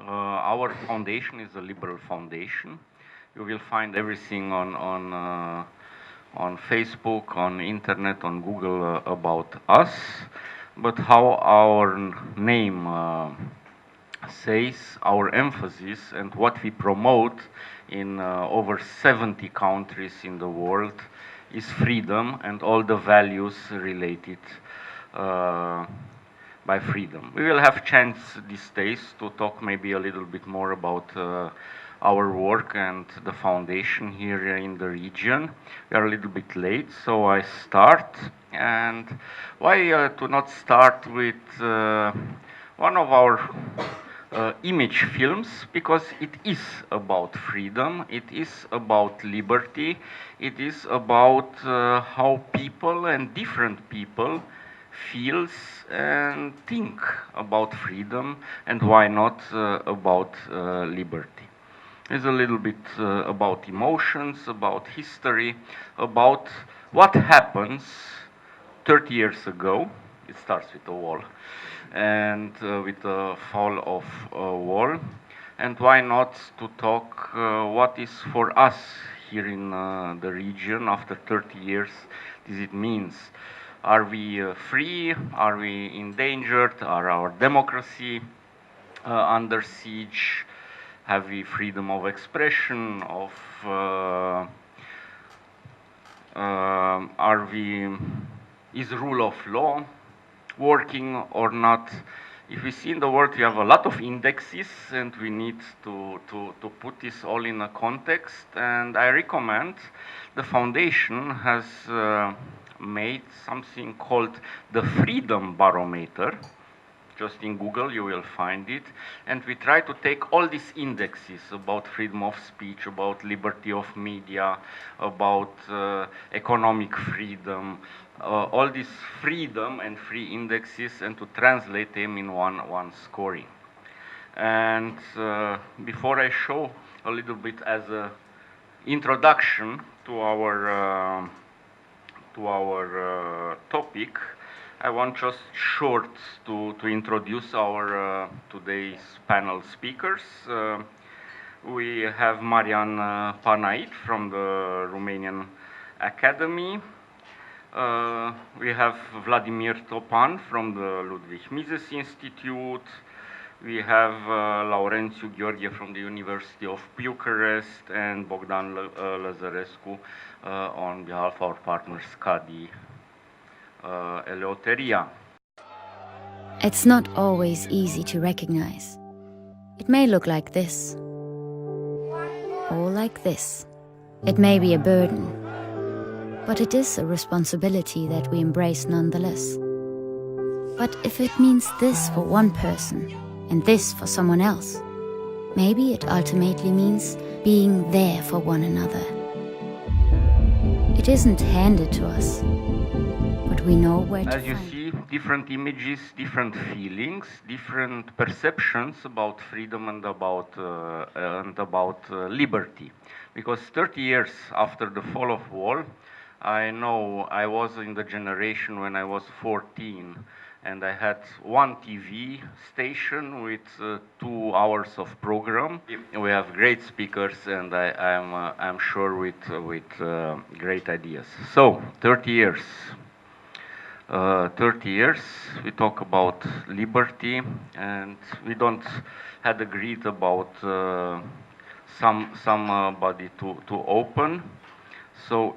Our foundation is a liberal foundation. You will find everything on Facebook, on internet, on Google about us. But how our name says, our emphasis and what we promote in over 70 countries in the world is freedom and all the values related by freedom. We will have chance these days to talk maybe a little bit more about our work and the foundation here in the region. We are a little bit late, so I start. And why to not start with one of our image films, because it is about freedom, it is about liberty, it is about how people and different people feels and think about freedom, and why not about liberty. It's a little bit about emotions, about history, about what happens 30 years ago. It starts with a wall, and with the fall of a wall. And why not to talk what is for us here in the region after 30 years, does it means? Are we free? Are we endangered? Are our democracy under siege? Have we freedom of expression? Is rule of law working or not? If we see in the world, we have a lot of indexes, and we need to put this all in a context. And I recommend the foundation has made something called the Freedom Barometer. Just in Google you will find it, and we try to take all these indexes about freedom of speech, about liberty of media, about economic freedom, all these freedom and free indexes, and to translate them in one scoring. And before I show a little bit as a introduction to our topic, I want just short to introduce our today's panel speakers. We have Marian Panait from the Romanian Academy. We have Vladimir Topan from the Ludwig Mises Institute. We have Laurențiu Gheorghe from the University of Bucharest, and Bogdan Lăzărescu on behalf of our partners CADI. Eleutheria. It's not always easy to recognize. It may look like this, or like this. It may be a burden, but it is a responsibility that we embrace nonetheless. But if it means this for one person and this for someone else, maybe it ultimately means being there for one another. It isn't handed to us, but we know where to find it. As you see, different images, different feelings, different perceptions about freedom and about liberty. Because 30 years after the fall of wall, I know I was in the generation when I was 14, and I had one TV station with 2 hours of program. We have great speakers, and I'm sure with great ideas. So 30 years. 30 years we talk about liberty, and we don't had agreed about somebody to open. So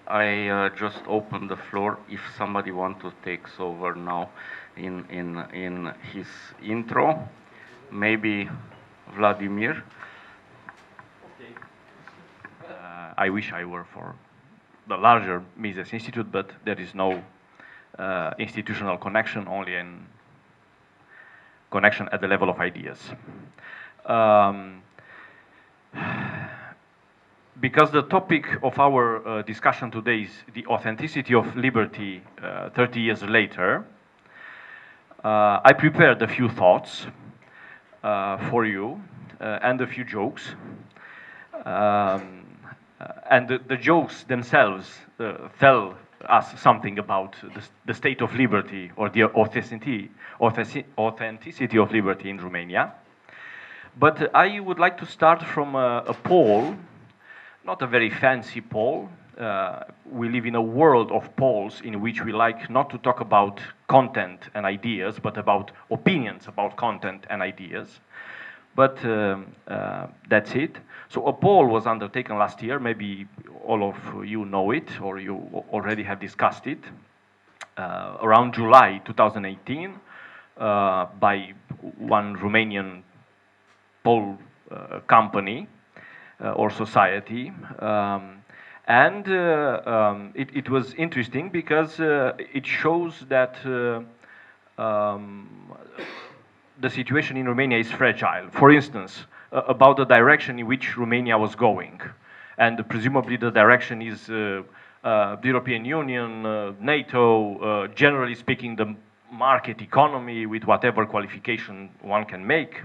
I just open the floor if somebody want to take over now in his intro. Maybe Vladimir. Okay. I wish I were for the larger Mises Institute, but there is no institutional connection, only in connection at the level of ideas. Because the topic of our discussion today is the authenticity of liberty 30 years later, I prepared a few thoughts for you and a few jokes. And the jokes themselves tell us something about the state of liberty or the authenticity of liberty in Romania. But I would like to start from a poll, not a very fancy poll. We live in a world of polls in which we like not to talk about content and ideas, but about opinions about content and ideas. But that's it. So a poll was undertaken last year. Maybe all of you know it, or you already have discussed it. Around July 2018, by one Romanian poll company or society. It was interesting because it shows that the situation in Romania is fragile. For instance, about the direction in which Romania was going. And presumably the direction is the European Union, NATO, generally speaking, the market economy with whatever qualification one can make.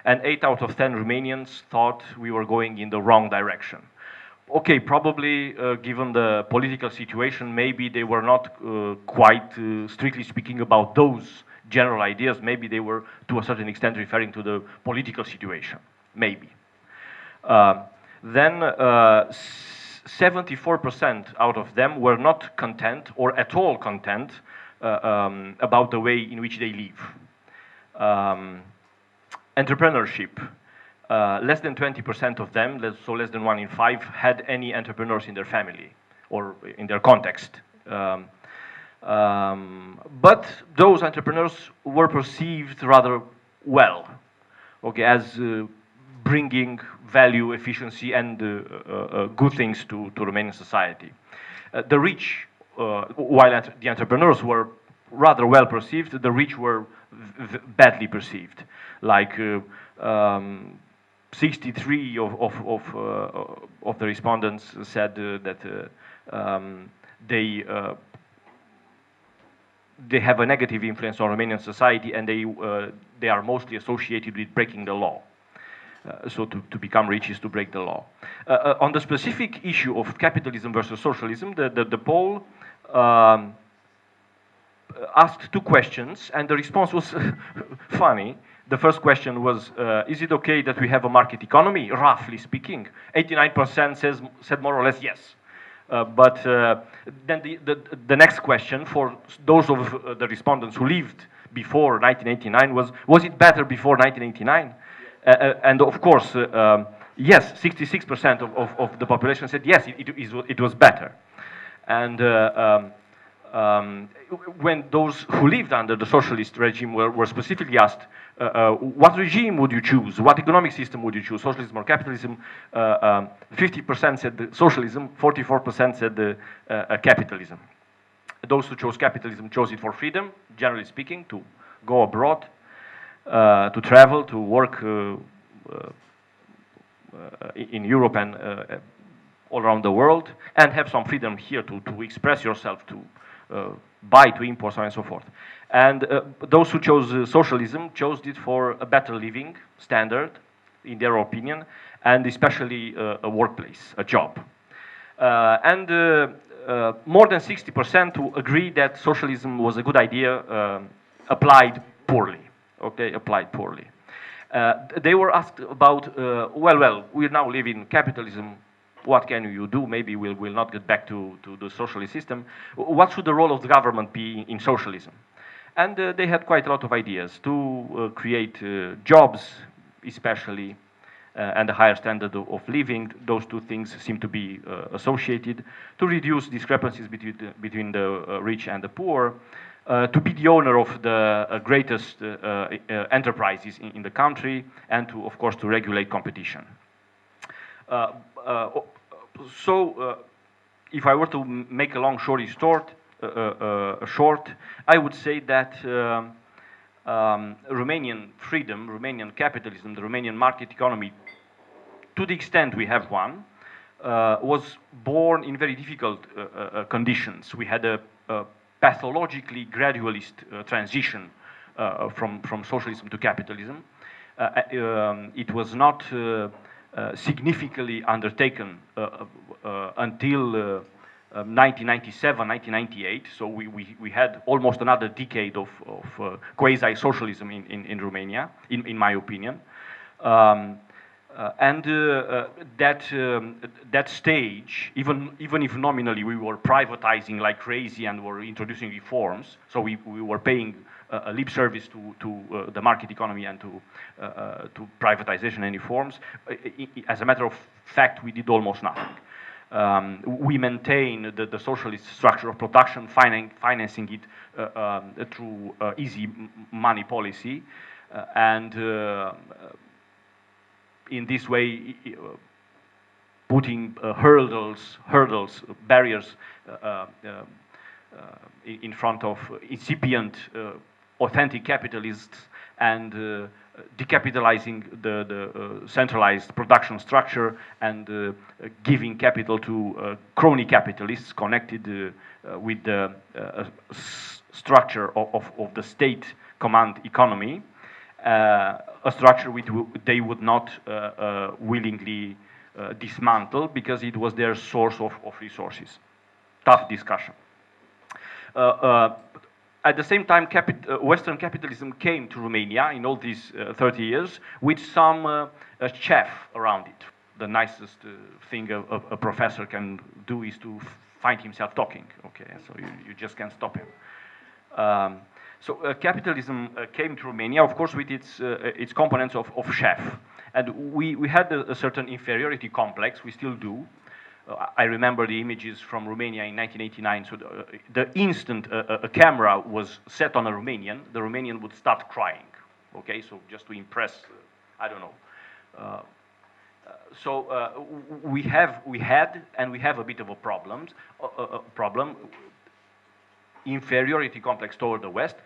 And 8 out of 10 Romanians thought we were going in the wrong direction. Okay, probably given the political situation, maybe they were not quite strictly speaking about those general ideas. Maybe they were, to a certain extent, referring to the political situation. Maybe. Then 74% out of them were not content, or at all content, about the way in which they live. Entrepreneurship. Less than 20% of them, so less than 1 in 5, had any entrepreneurs in their family or in their context. But those entrepreneurs were perceived rather well, okay, as bringing value, efficiency, and good things to Romanian society. The rich, while the entrepreneurs were rather well perceived, the rich were badly perceived. Like 63 of the respondents said that they have a negative influence on Romanian society, and they are mostly associated with breaking the law. So to become rich is to break the law. On the specific issue of capitalism versus socialism, the poll asked 2 questions, and the response was funny. The first question was, is it okay that we have a market economy, roughly speaking? 89% said more or less yes. But then the next question for those of the respondents who lived before 1989 was it better before 1989? And of course, yes, 66% of the population said yes, it was better. And when those who lived under the socialist regime were specifically asked, what regime would you choose? What economic system would you choose, socialism or capitalism? 50% said socialism, 44% said capitalism. Those who chose capitalism chose it for freedom, generally speaking, to go abroad, to travel, to work in Europe and all around the world, and have some freedom here to express yourself, to buy, to import, so on and so forth. And those who chose socialism chose it for a better living standard, in their opinion, and especially a workplace, a job. More than 60% who agreed that socialism was a good idea applied poorly. Okay, applied poorly. They were asked about, well, we now live in capitalism. What can you do? Maybe we'll not get back to the socialist system. What should the role of the government be in socialism? And they had quite a lot of ideas to create jobs, especially, and a higher standard of living. Those 2 things seem to be associated. To reduce discrepancies between the rich and the poor. To be the owner of the greatest enterprises in the country, and to, of course, to regulate competition. If I were to make a long story short, I would say that Romanian freedom, Romanian capitalism, the Romanian market economy, to the extent we have one, was born in very difficult conditions. We had a pathologically gradualist transition from socialism to capitalism. It was not significantly undertaken until 1997, 1998. So we had almost another decade of quasi-socialism in Romania, in my opinion. That stage, even if nominally we were privatizing like crazy and were introducing reforms, so we were paying a lip service to the market economy and to privatization and reforms. As a matter of fact, we did almost nothing. We maintain the socialist structure of production, financing it through easy money policy, and in this way, putting hurdles, barriers in front of incipient, authentic capitalists, and decapitalizing the centralized production structure and giving capital to crony capitalists connected with the structure of the state command economy, a structure which they would not willingly dismantle because it was their source of resources. Tough discussion. At the same time, Western capitalism came to Romania in all these 30 years with some chaff around it. The nicest thing a professor can do is to find himself talking, okay? So you just can't stop him. So capitalism came to Romania, of course, with its components of chaff. And we had a certain inferiority complex, we still do. I remember the images from Romania in 1989. So the instant a camera was set on a Romanian, the Romanian would start crying. Okay, so just to impress, I don't know. We had and we have a bit of a problem. Inferiority complex toward the West.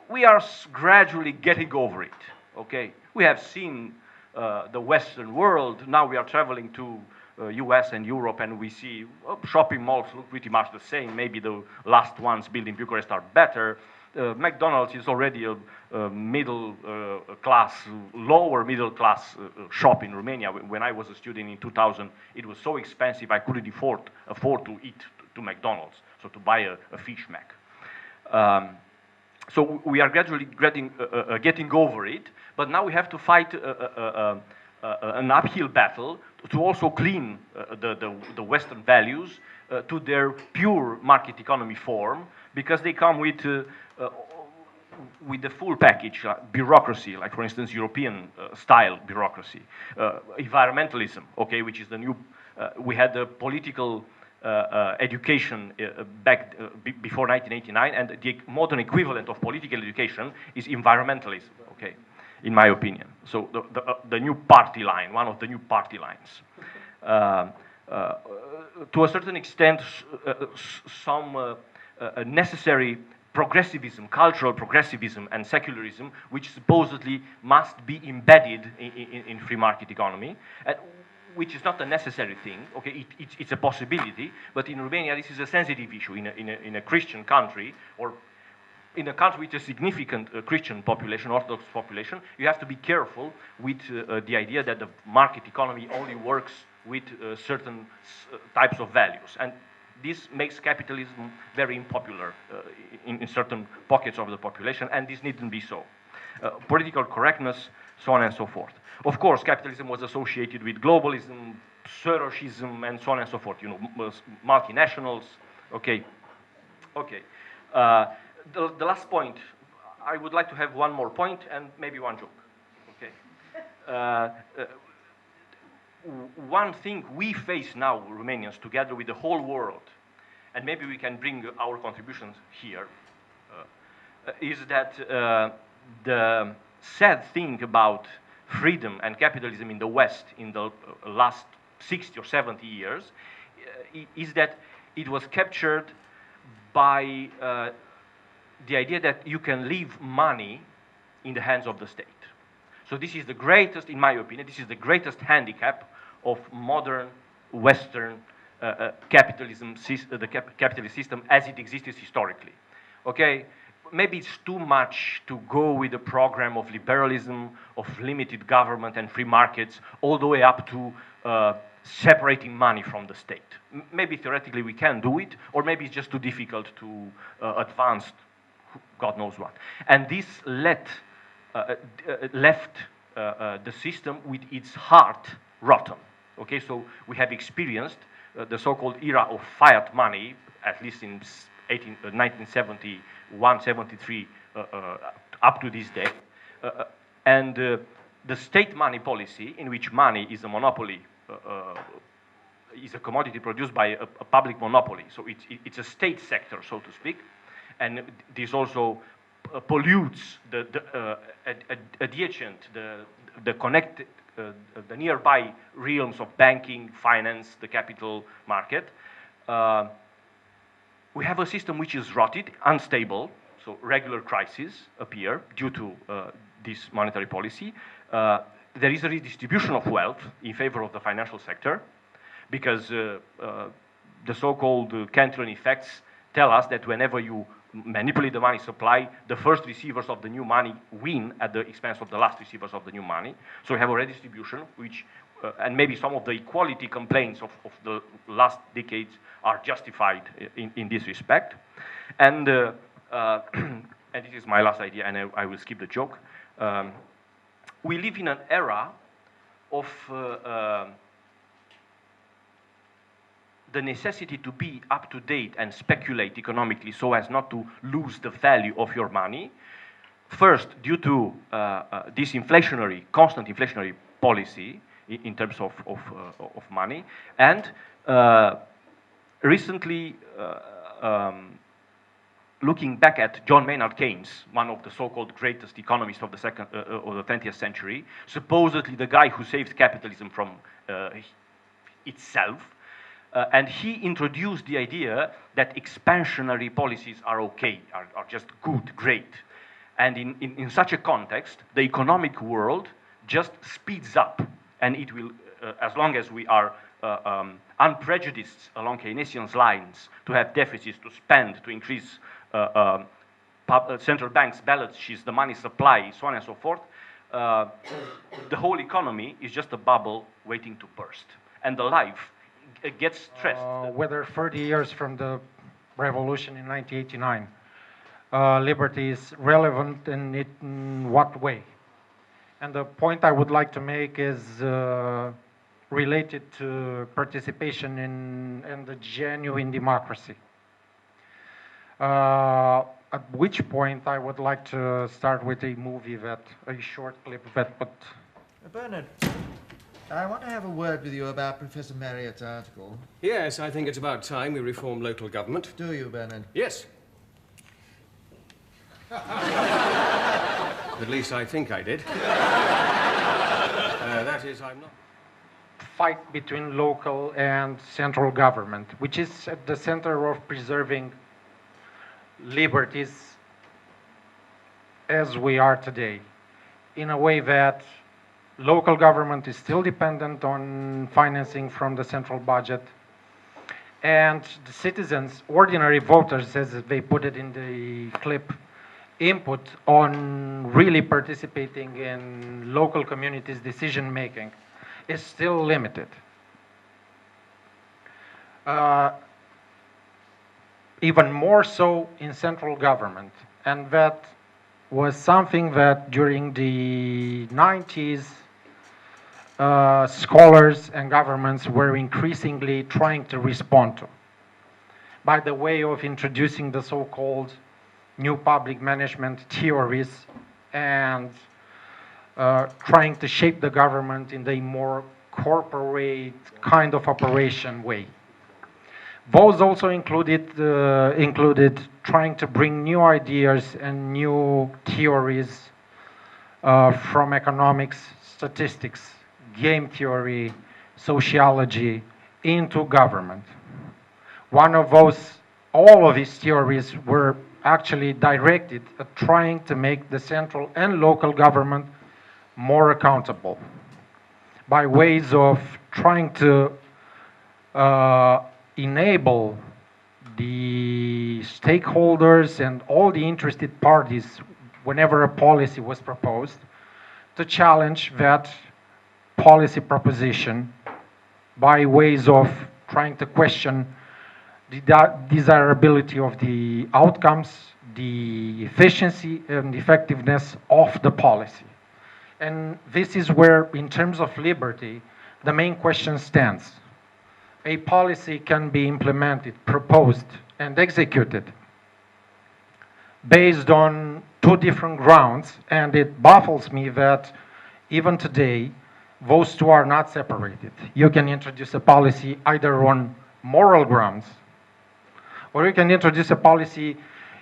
We are gradually getting over it. Okay, we have seen the Western world. Now we are traveling to US and Europe, and we see shopping malls look pretty much the same. Maybe the last ones built in Bucharest are better. McDonald's is already a middle class, lower middle class shop in Romania. When I was a student in 2000, it was so expensive I couldn't afford to eat to McDonald's, so to buy a fish mac. So we are gradually getting over it, but now we have to fight an uphill battle to also clean the Western values to their pure market economy form, because they come with the full package, bureaucracy, like for instance European style bureaucracy, environmentalism, okay, which is the new. We had the political education back before 1989, and the modern equivalent of political education is environmentalism, okay, in my opinion. So the new party line, one of the new party lines. To a certain extent, some necessary progressivism, cultural progressivism and secularism, which supposedly must be embedded in free market economy, which is not a necessary thing. Okay, it's a possibility, but in Romania this is a sensitive issue. In a Christian country, or in a country with a significant Christian population, Orthodox population, you have to be careful with the idea that the market economy only works with certain types of values. And this makes capitalism very unpopular in certain pockets of the population, and this needn't be so. Political correctness, so on and so forth. Of course, capitalism was associated with globalism, Sorosism, and so on and so forth. You know, multinationals. Okay. The last point, I would like to have one more point and maybe one joke. Okay. One thing we face now, Romanians, together with the whole world, and maybe we can bring our contributions here, is that the sad thing about freedom and capitalism in the West in the last 60 or 70 years is that it was captured by the idea that you can leave money in the hands of the state. So this is the greatest, in my opinion, this is the greatest handicap of modern Western capitalism, the capitalist system as it existed historically. Okay, maybe it's too much to go with a program of liberalism, of limited government and free markets, all the way up to separating money from the state. Maybe theoretically we can do it, or maybe it's just too difficult to advance God knows what. And this left the system with its heart rotten. Okay, so we have experienced the so-called era of fiat money, at least in 1971, 73, up to this day. And the state money policy, in which money is a monopoly, is a commodity produced by a public monopoly. So it's a state sector, so to speak. And this also pollutes the adjacent, the connected, the nearby realms of banking, finance, the capital market. We have a system which is rotted, unstable, so regular crises appear due to this monetary policy. There is a redistribution of wealth in favor of the financial sector, because the so-called Cantillon effects tell us that whenever you manipulate the money supply, the first receivers of the new money win at the expense of the last receivers of the new money. So we have a redistribution, which, and maybe some of the equality complaints of the last decades are justified in this respect. And and this is my last idea, and I will skip the joke. We live in an era of the necessity to be up to date and speculate economically so as not to lose the value of your money. First, due to this constant inflationary policy in terms of money, and recently, looking back at John Maynard Keynes, one of the so-called greatest economists of the 20th century, supposedly the guy who saved capitalism from itself, and he introduced the idea that expansionary policies are okay, are just good, great. And in such a context, the economic world just speeds up, and it will, as long as we are unprejudiced along Keynesian lines, to have deficits, to spend, to increase central banks' balance sheets, the money supply, so on and so forth, the whole economy is just a bubble waiting to burst. And the life gets stressed. Whether 30 years from the revolution in 1989, liberty is relevant in what way? And the point I would like to make is related to participation in the genuine democracy. At which point I would like to start with a short clip that put... Bernard, I want to have a word with you about Professor Marriott's article. Yes, I think it's about time we reform local government. Do you, Bernard? Yes. At least I think I did. That is, I'm not... Fight between local and central government, which is at the center of preserving liberties as we are today, in a way that local government is still dependent on financing from the central budget, and the citizens, ordinary voters, as they put it in the clip, input on really participating in local communities' decision making is still limited. Even more so in central government, and that was something that during the 90s scholars and governments were increasingly trying to respond to, by the way of introducing the so-called new public management theories and trying to shape the government in a more corporate kind of operation way. Those also included trying to bring new ideas and new theories from economics, statistics, game theory, sociology into government. All of these theories were actually directed at trying to make the central and local government more accountable by ways of trying to enable the stakeholders and all the interested parties, whenever a policy was proposed, to challenge that policy proposition by ways of trying to question the desirability of the outcomes, the efficiency and effectiveness of the policy. And this is where, in terms of liberty, the main question stands. A policy can be implemented, proposed, and executed based on two different grounds, and it baffles me that even today, those two are not separated. You can introduce a policy either on moral grounds, or you can introduce a policy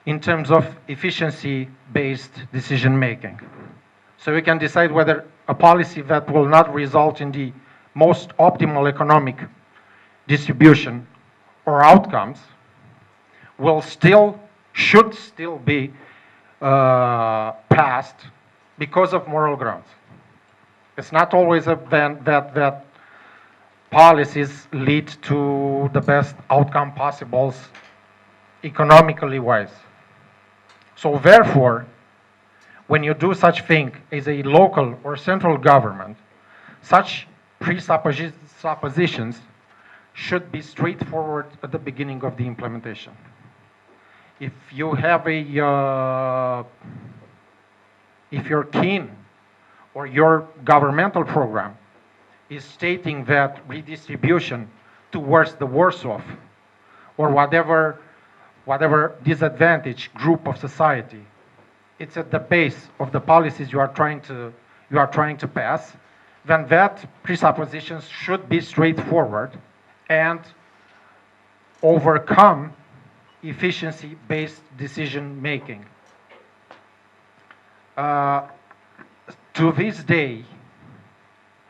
in terms of efficiency-based decision-making. So you can decide whether a policy that will not result in the most optimal economic distribution or outcomes should still be passed because of moral grounds. It's not always that policies lead to the best outcome possible economically wise. So therefore, when you do such thing as a local or central government, such presuppositions should be straightforward at the beginning of the implementation. If you have if you're keen or your governmental program is stating that redistribution towards the worse off or whatever disadvantaged group of society, it's at the base of the policies you are trying to pass, then that presuppositions should be straightforward and overcome efficiency-based decision making. To this day,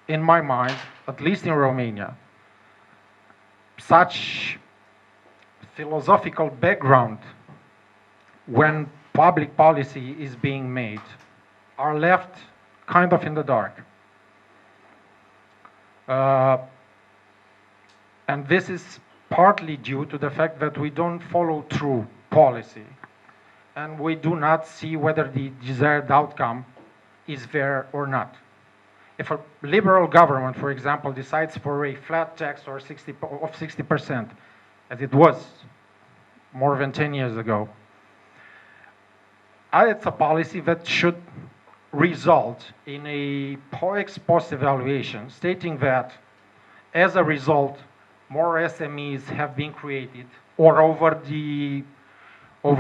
in my mind, at least in Romania, such philosophical background when public policy is being made are left kind of in the dark. And this is partly due to the fact that we don't follow through policy and we do not see whether the desired outcome is there or not. If a liberal government, for example, decides for a flat tax of 60%, as it was more than 10 years ago, it's a policy that should result in a ex post evaluation stating that as a result, more SMEs have been created, or over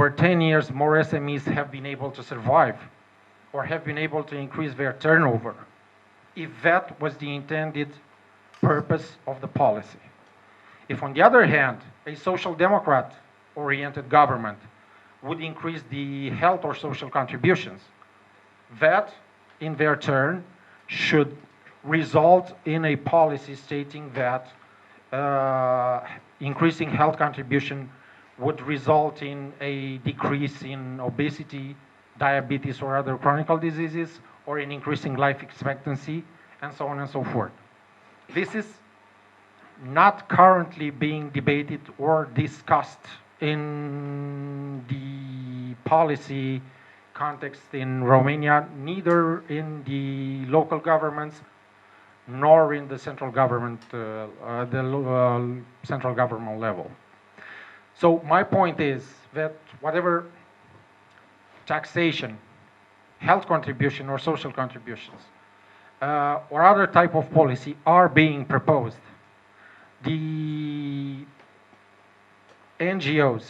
10 years, more SMEs have been able to survive, or have been able to increase their turnover, if that was the intended purpose of the policy. If, on the other hand, a social democrat-oriented government would increase the health or social contributions, that, in their turn, should result in a policy stating that increasing health contribution would result in a decrease in obesity, diabetes, or other chronic diseases, or in increasing life expectancy, and so on and so forth. This is not currently being debated or discussed in the policy context in Romania, neither in the local governments nor in the central government, central government level. So my point is that whatever taxation, health contribution or social contributions, or other type of policy are being proposed, the NGOs,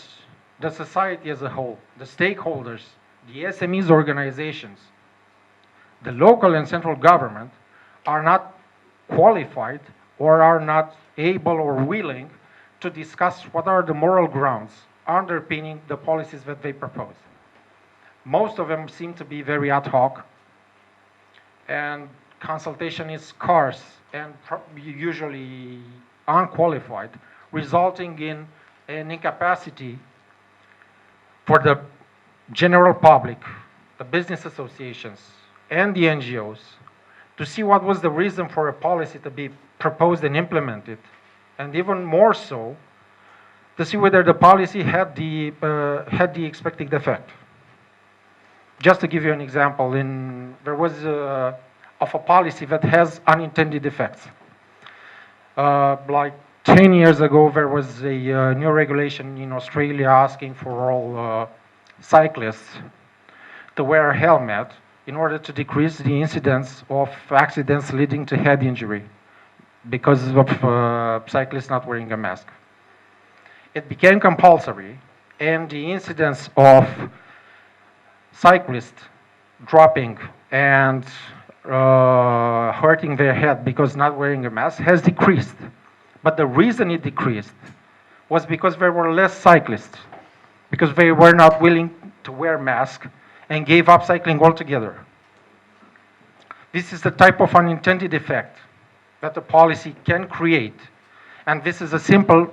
the society as a whole, the stakeholders, the SMEs organizations, the local and central government are not qualified or are not able or willing to discuss what are the moral grounds underpinning the policies that they propose. Most of them seem to be very ad hoc, and consultation is scarce and usually unqualified, resulting in an incapacity for the general public, the business associations, and the NGOs to see what was the reason for a policy to be proposed and implemented, and even more so, to see whether the policy had the expected effect. Just to give you an example, there was of a policy that has unintended effects. Like 10 years ago, there was a new regulation in Australia asking for all cyclists to wear a helmet in order to decrease the incidence of accidents leading to head injury because of cyclists not wearing a mask. It became compulsory, and the incidence of cyclists dropping and hurting their head because not wearing a mask has decreased. But the reason it decreased was because there were less cyclists, because they were not willing to wear masks and gave up cycling altogether. This is the type of unintended effect that the policy can create. And this is a simple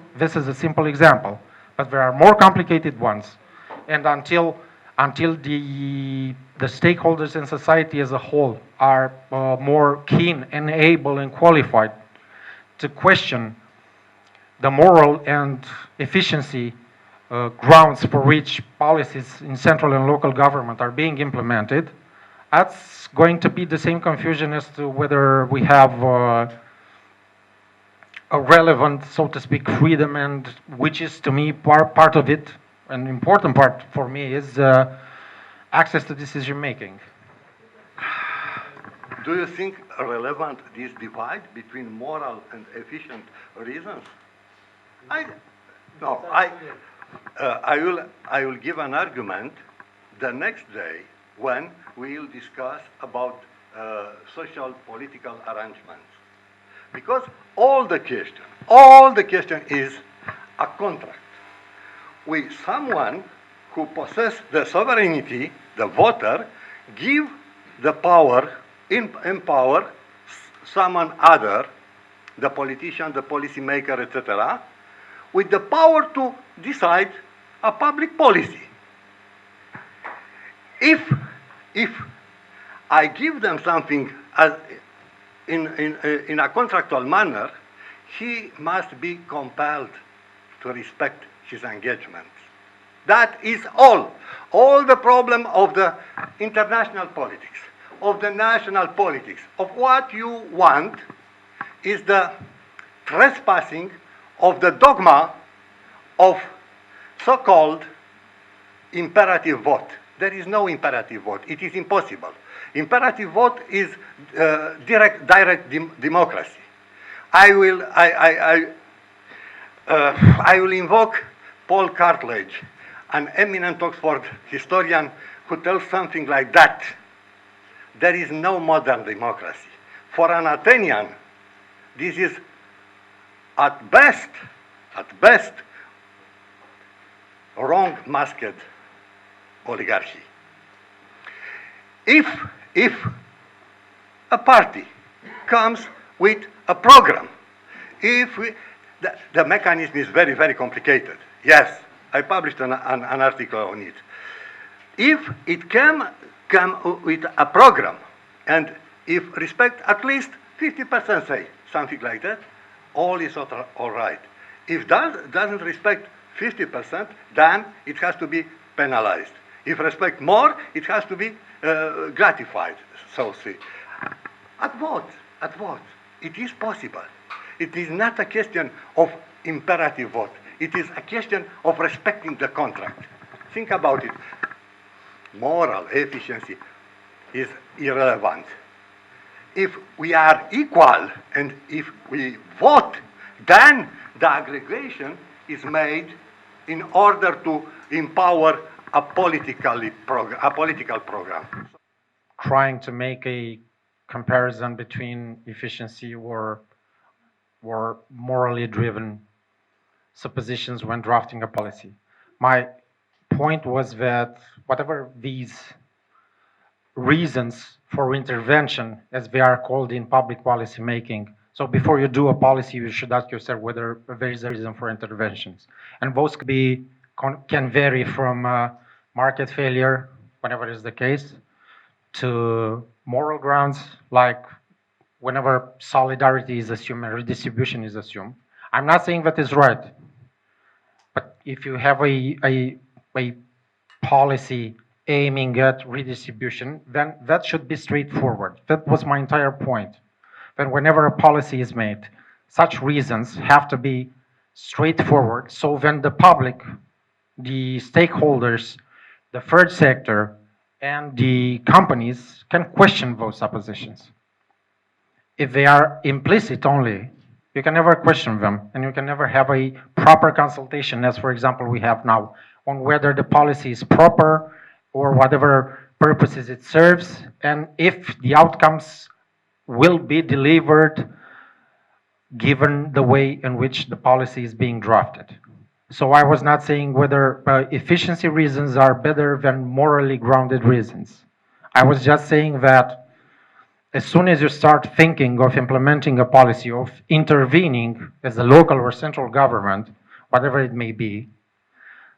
example, but there are more complicated ones. And until the stakeholders in society as a whole are more keen and able and qualified to question the moral and efficiency grounds for which policies in central and local government are being implemented, that's going to be the same confusion as to whether we have a relevant, so to speak, freedom, and which is to me part of it, an important part for me is access to decision making. Do you think relevant this divide between moral and efficient reasons? I will give an argument the next day when we will discuss about social political arrangements. Because all the question is a contract with someone who possesses the sovereignty, the voter, give the power, empower someone other, the politician, the policymaker, etc., with the power to decide a public policy. If I give them something as in a contractual manner, he must be compelled to respect his engagements. That is all. All the problem of the international politics, of the national politics, of what you want is the trespassing of the dogma of so-called imperative vote. There is no imperative vote. It is impossible. Imperative vote is direct democracy. I will invoke Paul Cartledge, an eminent Oxford historian, who tells something like that. There is no modern democracy. For an Athenian, this is at best, wrong-masked oligarchy. If a party comes with a program, the mechanism is very, very complicated. Yes, I published an article on it. If it come with a program, and if respect at least 50% say something like that, all is all right. If doesn't respect 50%, then it has to be penalized. If respect more, it has to be gratified, so see. At what? It is possible. It is not a question of imperative vote. It is a question of respecting the contract. Think about it. Moral efficiency is irrelevant. If we are equal and if we vote, then the aggregation is made in order to empower a political program. Trying to make a comparison between efficiency or morally driven suppositions when drafting a policy. My point was that whatever these reasons for intervention, as they are called in public policy making, so before you do a policy, you should ask yourself whether there is a reason for interventions. And those can vary from market failure, whenever is the case, to moral grounds, like whenever solidarity is assumed and redistribution is assumed. I'm not saying that is right, but if you have a policy aiming at redistribution, then that should be straightforward. That was my entire point. That whenever a policy is made, such reasons have to be straightforward, so then the public, the stakeholders, the third sector, and the companies can question those suppositions. If they are implicit only, you can never question them, and you can never have a proper consultation, as for example we have now, on whether the policy is proper or whatever purposes it serves, and if the outcomes will be delivered given the way in which the policy is being drafted. So I was not saying whether efficiency reasons are better than morally grounded reasons. I was just saying that as soon as you start thinking of implementing a policy, of intervening as a local or central government, whatever it may be,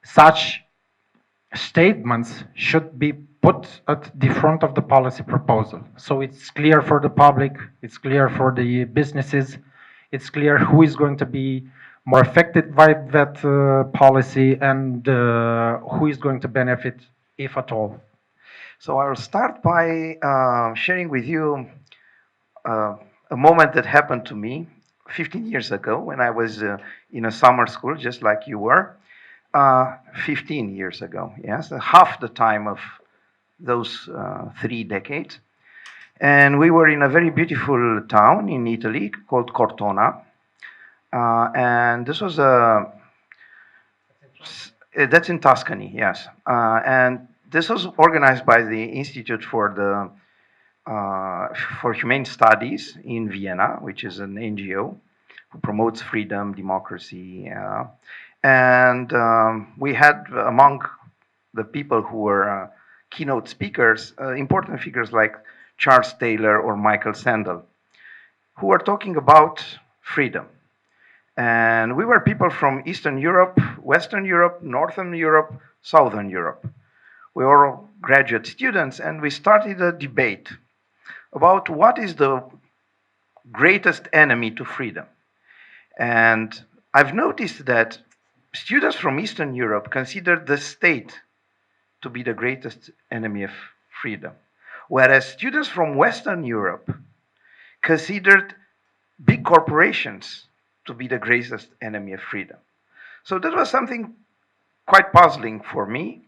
such statements should be put at the front of the policy proposal. So it's clear for the public, it's clear for the businesses, it's clear who is going to be more affected by that policy and who is going to benefit, if at all. So I will start by sharing with you a moment that happened to me 15 years ago when I was in a summer school, just like you were. 15 years ago, yes, half the time of those 3 decades. And we were in a very beautiful town in Italy called Cortona. And this was that's in Tuscany, yes. And this was organized by the Institute for Humane Studies in Vienna, which is an NGO who promotes freedom, democracy. And we had among the people who were keynote speakers, important figures like Charles Taylor or Michael Sandel, who were talking about freedom. And we were people from Eastern Europe, Western Europe, Northern Europe, Southern Europe. We were all graduate students, and we started a debate about what is the greatest enemy to freedom. And I've noticed that students from Eastern Europe consider the state to be the greatest enemy of freedom, whereas students from Western Europe considered big corporations to be the greatest enemy of freedom. So that was something quite puzzling for me.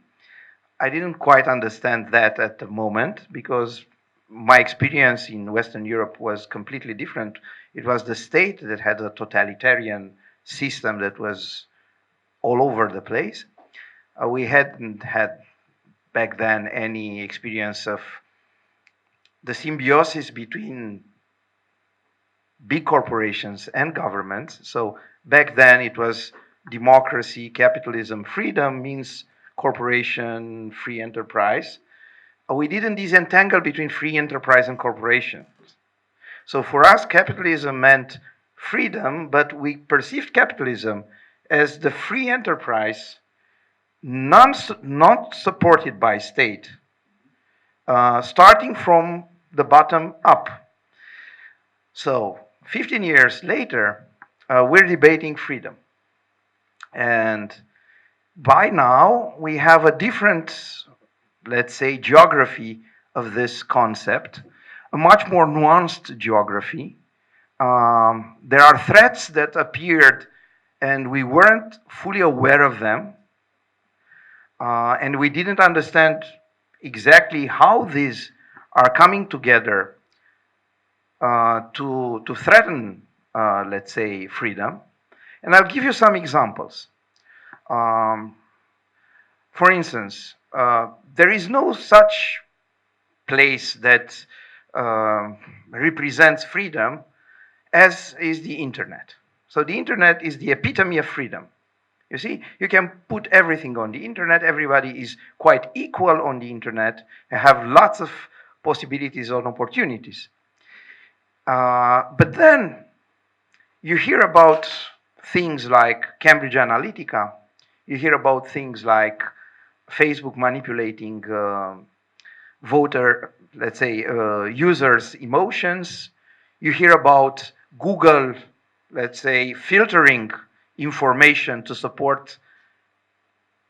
I didn't quite understand that at the moment because my experience in Western Europe was completely different. It was the state that had a totalitarian system that was all over the place. We hadn't had back then any experience of the symbiosis between big corporations and governments. So back then it was democracy, capitalism, freedom means corporation, free enterprise. We didn't disentangle between free enterprise and corporations. So for us, capitalism meant freedom, but we perceived capitalism as the free enterprise not supported by state, starting from the bottom up. So 15 years later, we're debating freedom. And by now, we have a different, let's say, geography of this concept, a much more nuanced geography. There are threats that appeared and we weren't fully aware of them. And we didn't understand exactly how these are coming together to threaten, let's say, freedom. And I'll give you some examples. For instance, there is no such place that represents freedom as is the internet. So the internet is the epitome of freedom. You see, you can put everything on the internet. Everybody is quite equal on the internet and have lots of possibilities and opportunities. But then you hear about things like Cambridge Analytica. You hear about things like Facebook manipulating voter, let's say, users' emotions. You hear about Google, let's say, filtering information to support,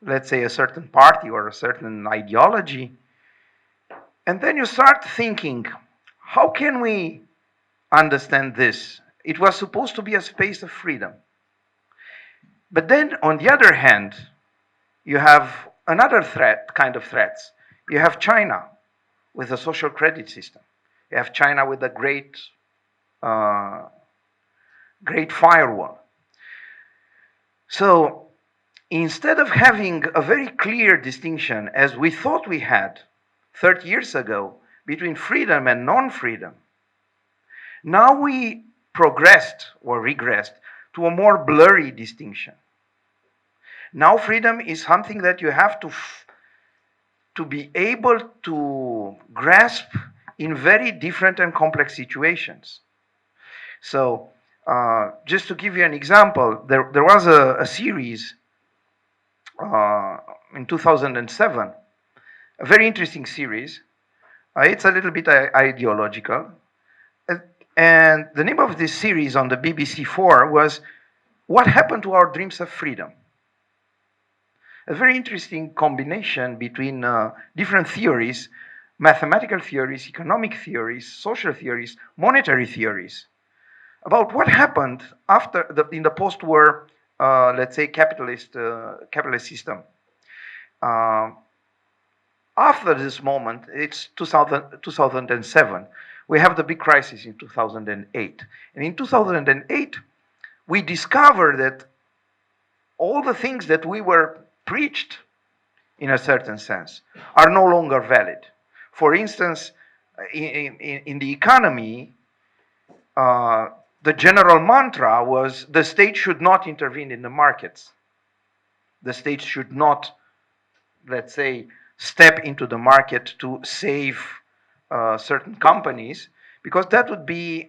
let's say, a certain party or a certain ideology. And then you start thinking, how can we understand this? It was supposed to be a space of freedom. But then, on the other hand, you have another threat, kind of threats. You have China with a social credit system. You have China with a great firewall. So instead of having a very clear distinction, as we thought we had 30 years ago, between freedom and non-freedom, now we progressed or regressed to a more blurry distinction. Now freedom is something that you have to be able to grasp in very different and complex situations. So just to give you an example, there was a series in 2007, a very interesting series. It's a little bit ideological. And the name of this series on the BBC4 was What Happened to Our Dreams of Freedom? A very interesting combination between different theories, mathematical theories, economic theories, social theories, monetary theories, about what happened in the post-war, let's say, capitalist system. After this moment, it's 2007, we have the big crisis in 2008. And in 2008, we discovered that all the things that we were preached, in a certain sense, are no longer valid. For instance, in the economy, the general mantra was the state should not intervene in the markets. The state should not, let's say, step into the market to save certain companies, because that would be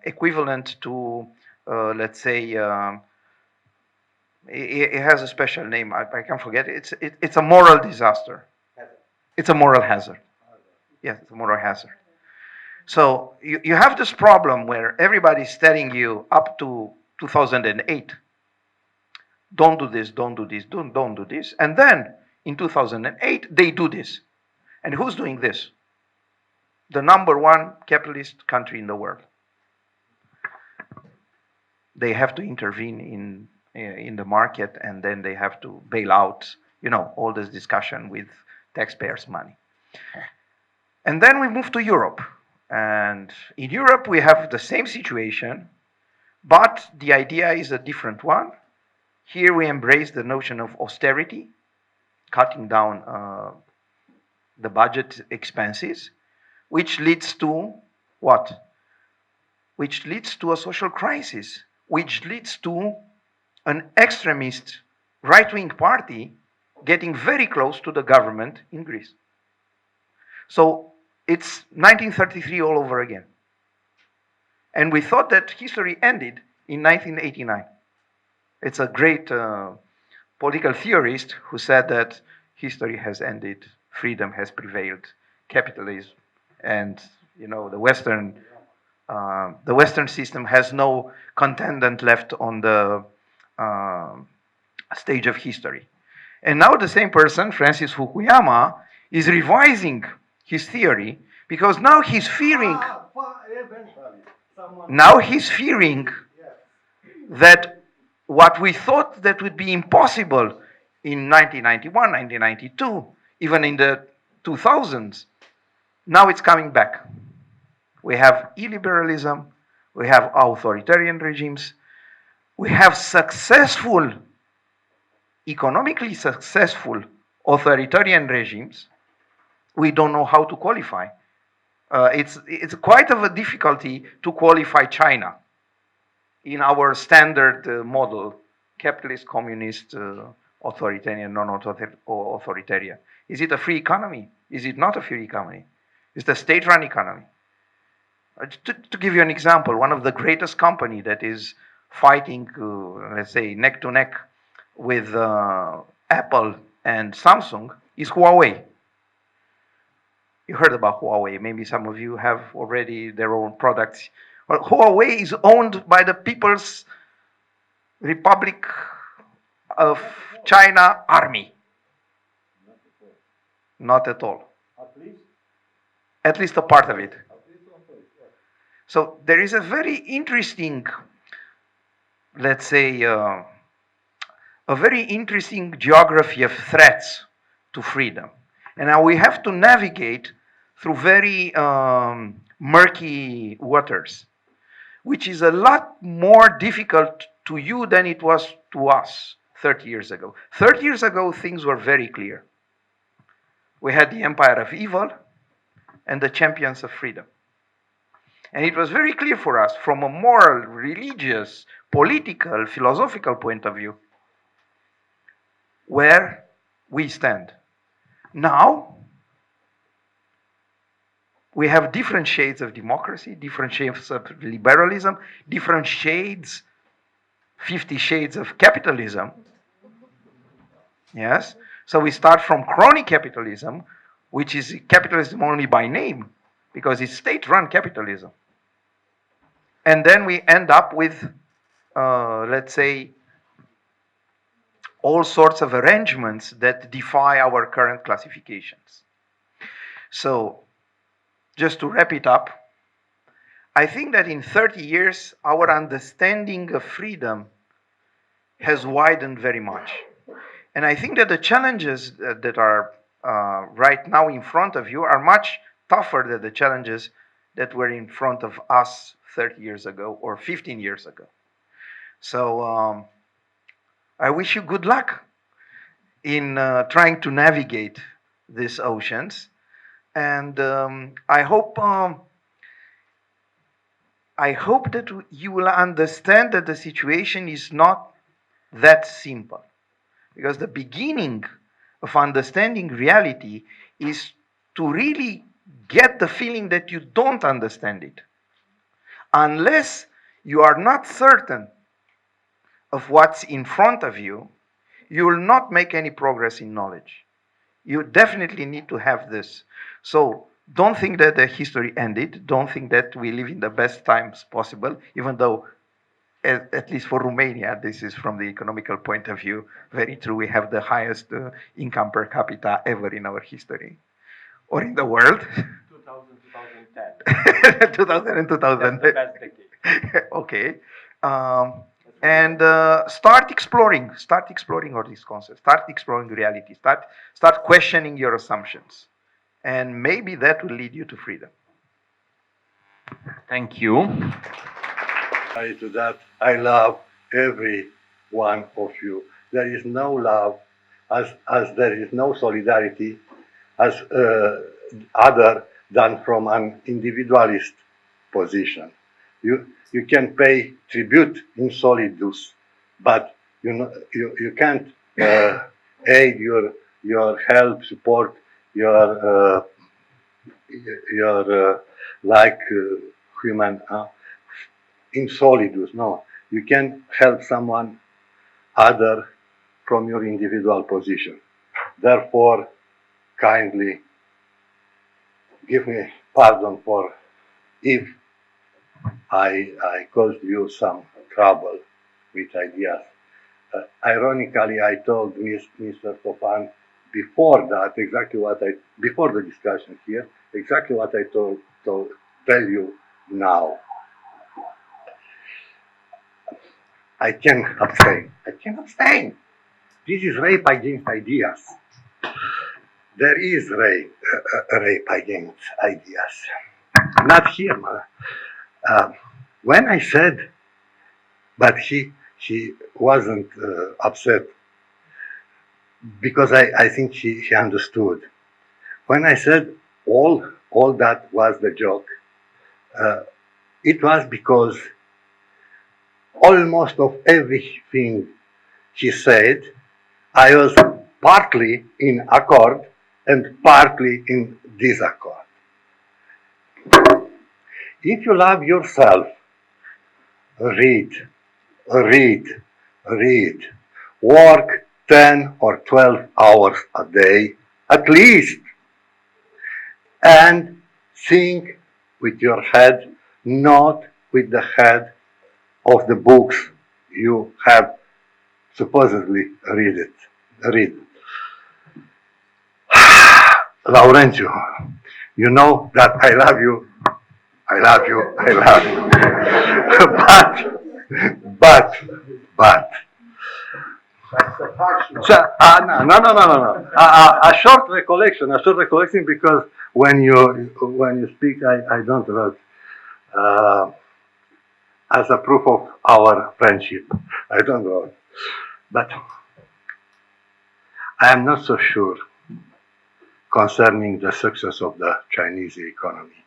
equivalent to, let's say, it has a special name. I can't forget it. It's a moral disaster. It's a moral hazard. Yes, it's a moral hazard. So you have this problem where everybody's telling you up to 2008, don't do this, don't do this, don't do this. And then in 2008, they do this. And who's doing this? The #1 capitalist country in the world. They have to intervene in the market, and then they have to bail out, all this discussion with taxpayers' money. And then we move to Europe. And in Europe, we have the same situation, but the idea is a different one. Here we embrace the notion of austerity, cutting down the budget expenses, which leads to what? Which leads to a social crisis, which leads to an extremist right-wing party getting very close to the government in Greece. So it's 1933 all over again. And we thought that history ended in 1989. It's a great political theorist who said that history has ended, freedom has prevailed, capitalism, and the Western system has no contendant left on the stage of history. And now the same person, Francis Fukuyama, is revising his theory, because now he's fearing that what we thought that would be impossible in 1991, 1992, even in the 2000s, now it's coming back. We have illiberalism, we have authoritarian regimes, we have economically successful authoritarian regimes. We don't know how to qualify. It's quite of a difficulty to qualify China in our standard model, capitalist, communist, authoritarian, non-authoritarian. Is it a free economy? Is it not a free economy? It's a state-run economy. To give you an example, one of the greatest company that is fighting, let's say, neck to neck with Apple and Samsung is Huawei. You heard about Huawei. Maybe some of you have already their own products. Well, Huawei is owned by the People's Republic of China Army. Not at all. At least a part of it. So there is a very interesting, let's say, a very interesting geography of threats to freedom. And now we have to navigate through very murky waters, which is a lot more difficult to you than it was to us 30 years ago. 30 years ago, things were very clear. We had the empire of evil and the champions of freedom. And it was very clear for us from a moral, religious, political, philosophical point of view where we stand. Now, we have different shades of democracy, different shades of liberalism, different shades, 50 shades of capitalism. Yes? So we start from crony capitalism, which is capitalism only by name, because it's state-run capitalism. And then we end up with, let's say, all sorts of arrangements that defy our current classifications. So, just to wrap it up, I think that in 30 years, our understanding of freedom has widened very much. And I think that the challenges that are right now in front of you are much tougher than the challenges that were in front of us 30 years ago or 15 years ago. So I wish you good luck in trying to navigate these oceans. And I hope that you will understand that the situation is not that simple. Because the beginning of understanding reality is to really get the feeling that you don't understand it. Unless you are not certain of what's in front of you, you will not make any progress in knowledge. You definitely need to have this. So don't think that the history ended. Don't think that we live in the best times possible, even though, at least for Romania, this is from the economical point of view, very true. We have the highest income per capita ever in our history, or in the world. 2000, 2010. 2000 and 2000. That's the best decade. Okay. And start exploring all these concepts. Start exploring reality. Start questioning your assumptions. And maybe that will lead you to freedom. Thank you. To that, I love every one of you. There is no love as there is no solidarity as other than from an individualist position. You can pay tribute in solidus, but you can't aid your help, support your like human in solidus. No, you can help someone other from your individual position. Therefore, kindly give me pardon for if I caused you some trouble with ideas. Ironically, I told Mr. Topan before that before the discussion here, exactly what I tell you now. I can abstain. This is rape against ideas. There is rape against ideas. Not here, when I said, but she wasn't upset because I think she understood. When I said all that was the joke, it was because almost of everything she said, I was partly in accord and partly in disaccord. If you love yourself, read. Work 10 or 12 hours a day, at least. And think with your head, not with the head of the books you have supposedly read. Laurențiu, you know that I love you. That's a partial. No. A short recollection. Because when you speak, I don't write as a proof of our friendship. I don't know, but I am not so sure concerning the success of the Chinese economy.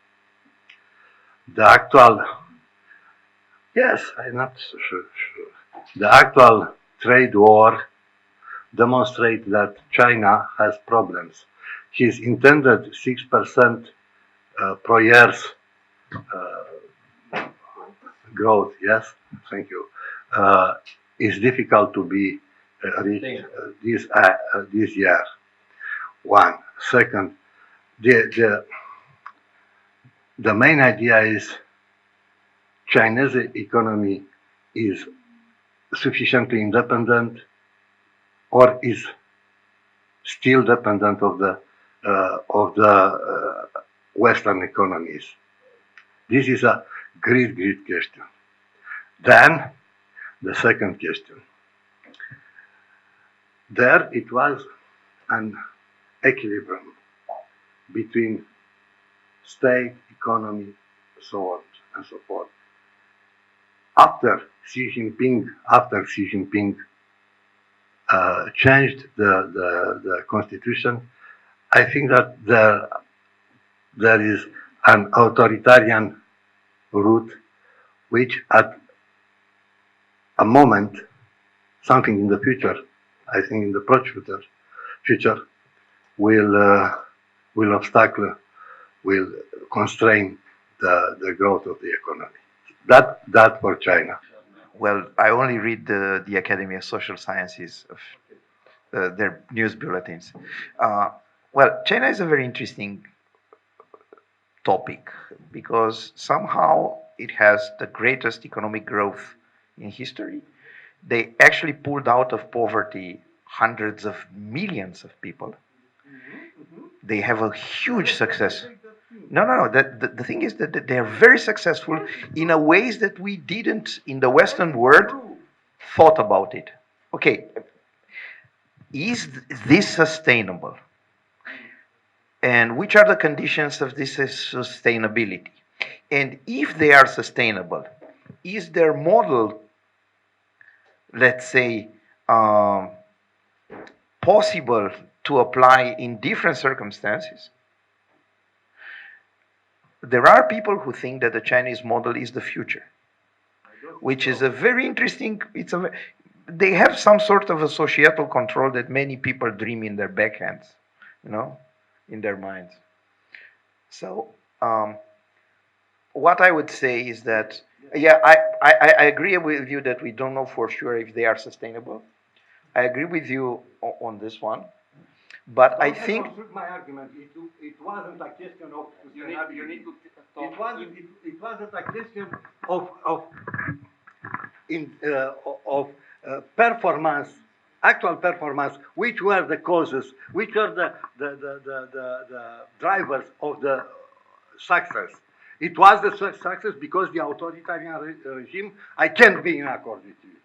The actual, yes, I'm not so sure. The actual trade war demonstrates that China has problems. His intended 6% per year growth, yes, thank you, is difficult to be reached this year. One. Second, the main idea is Chinese economy is sufficiently independent or is still dependent of the Western economies. This is a great question. Then the second question. There it was an equilibrium between state, economy, so on and so forth. After Xi Jinping changed the constitution, I think that there is an authoritarian route, which at a moment, something in the future, I think in the approach future, will obstacle, will constrain the growth of the economy. That for China. Well, I only read the Academy of Social Sciences of their news bulletins. Well, China is a very interesting topic because somehow it has the greatest economic growth in history. They actually pulled out of poverty hundreds of millions of people. They have a huge success. No. The thing is that they are very successful in a ways that we didn't in the Western world thought about it. Okay, is this sustainable? And which are the conditions of this sustainability? And if they are sustainable, is their model, let's say, possible to apply in different circumstances? There are people who think that the Chinese model is the future, which is a very interesting. They have some sort of a societal control that many people dream in their backhands, in their minds. So, what I would say is that, yeah, I agree with you that we don't know for sure if they are sustainable. I agree with you on this one. But I think my argument. It wasn't a question of sustainability. It wasn't a question of performance, actual performance. Which were the causes? Which were the drivers of the success? It was the success because the authoritarian regime. I can't be in accord with you.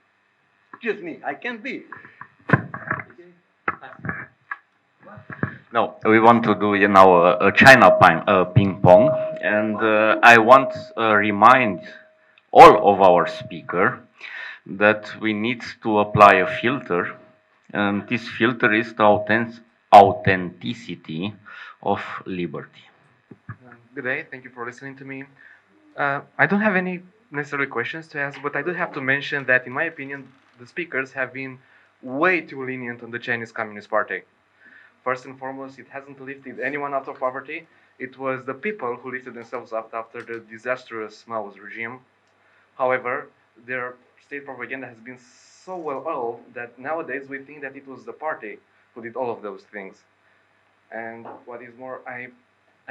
Excuse me. I can't be. No, we want to do now a China ping pong, and I want to remind all of our speakers that we need to apply a filter, and this filter is the authenticity of liberty. Good day, thank you for listening to me. I don't have any necessary questions to ask, but I do have to mention that, in my opinion, the speakers have been way too lenient on the Chinese Communist Party. First and foremost, it hasn't lifted anyone out of poverty. It was the people who lifted themselves up after the disastrous Mao's regime. However, their state propaganda has been so well oiled that nowadays we think that it was the party who did all of those things. And what is more, I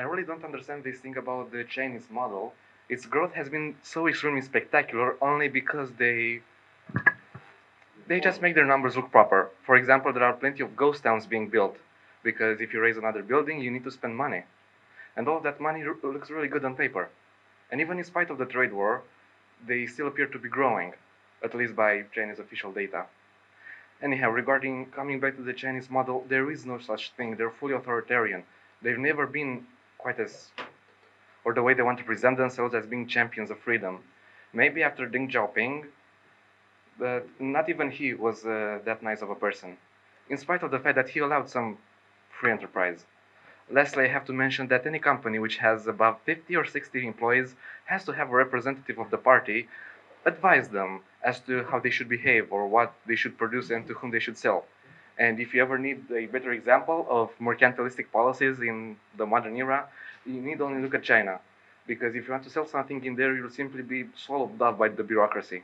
really don't understand this thing about the Chinese model. Its growth has been so extremely spectacular only because they just make their numbers look proper. For example, there are plenty of ghost towns being built, because if you raise another building, you need to spend money. And all of that money looks really good on paper. And even in spite of the trade war, they still appear to be growing, at least by China's official data. Anyhow, regarding coming back to the Chinese model, there is no such thing. They're fully authoritarian. They've never been quite as, or the way they want to present themselves as being champions of freedom. Maybe after Deng Xiaoping, but not even he was that nice of a person, in spite of the fact that he allowed some free enterprise. Lastly, I have to mention that any company which has above 50 or 60 employees has to have a representative of the party advise them as to how they should behave or what they should produce and to whom they should sell. And if you ever need a better example of mercantilistic policies in the modern era, you need only look at China. Because if you want to sell something in there, you'll simply be swallowed up by the bureaucracy.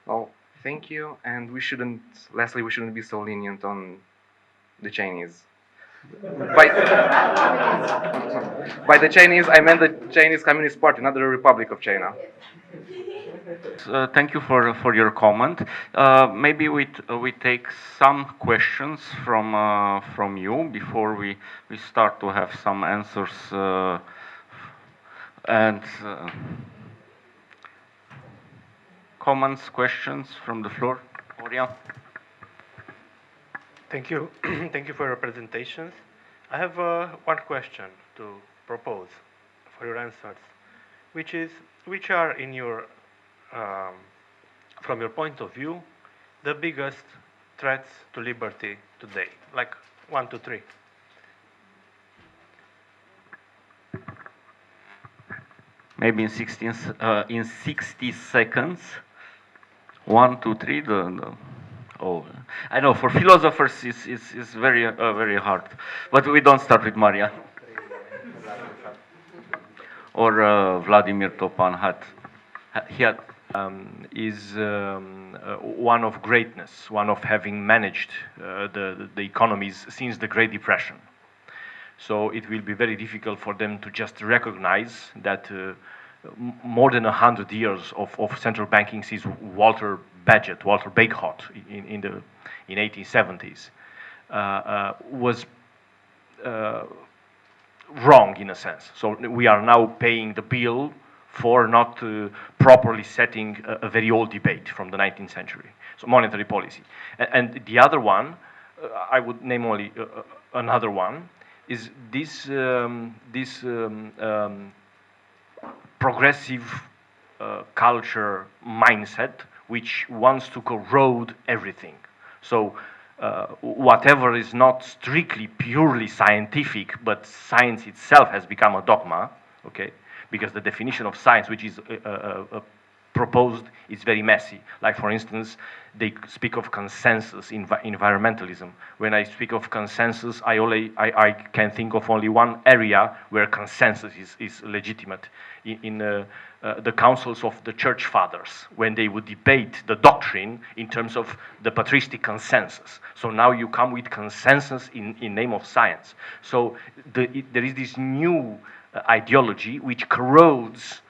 Well, thank you, and lastly, we shouldn't be so lenient on the Chinese. By the Chinese, I meant the Chinese Communist Party, not the Republic of China. Thank you for your comment. Maybe we take some questions from you before we start to have some answers and comments, questions from the floor. Marian. Thank you. Thank you for your presentations. I have one question to propose for your answers, which are in your from your point of view, the biggest threats to liberty today? Like 1, 2, 3. Maybe in 60 seconds. 1, 2, 3. Oh, I know for philosophers it's very very hard, but we don't start with Marian or Vladimir Topan is one of greatness, one of having managed the economies since the Great Depression. So it will be very difficult for them to just recognize that more than 100 years of central banking since Walter Bagehot in 1870s was wrong in a sense. So we are now paying the bill for not properly setting a very old debate from the 19th century. So monetary policy. And the other one, I would name only another one, is this progressive culture mindset which wants to corrode everything. So whatever is not strictly purely scientific, but science itself has become a dogma, okay? Because the definition of science which is proposed is very messy. Like for instance, they speak of consensus in environmentalism. When I speak of consensus, I can think of only one area where consensus is legitimate. In the councils of the church fathers, when they would debate the doctrine in terms of the patristic consensus. So now you come with consensus in name of science. So there is this new ideology which corrodes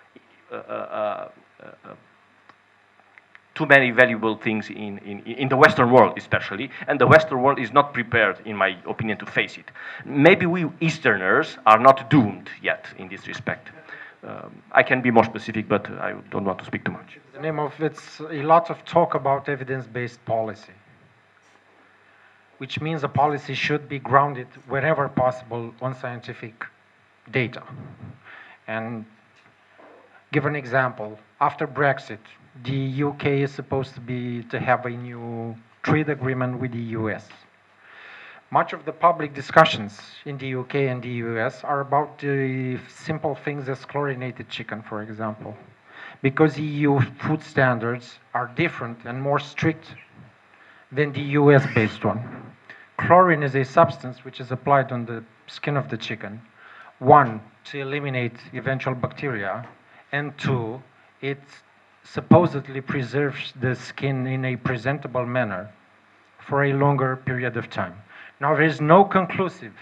too many valuable things in the Western world especially, and the Western world is not prepared, in my opinion, to face it. Maybe we Easterners are not doomed yet in this respect. I can be more specific, but I don't want to speak too much. The name of it's a lot of talk about evidence-based policy, which means a policy should be grounded wherever possible on scientific data. And give an example. After Brexit, the UK is supposed to have a new trade agreement with the US. Much of the public discussions in the UK and the US are about the simple things as chlorinated chicken, for example. Because EU food standards are different and more strict than the US-based one. Chlorine is a substance which is applied on the skin of the chicken. 1, to eliminate eventual bacteria, and 2, it supposedly preserves the skin in a presentable manner for a longer period of time. Now, there is no conclusive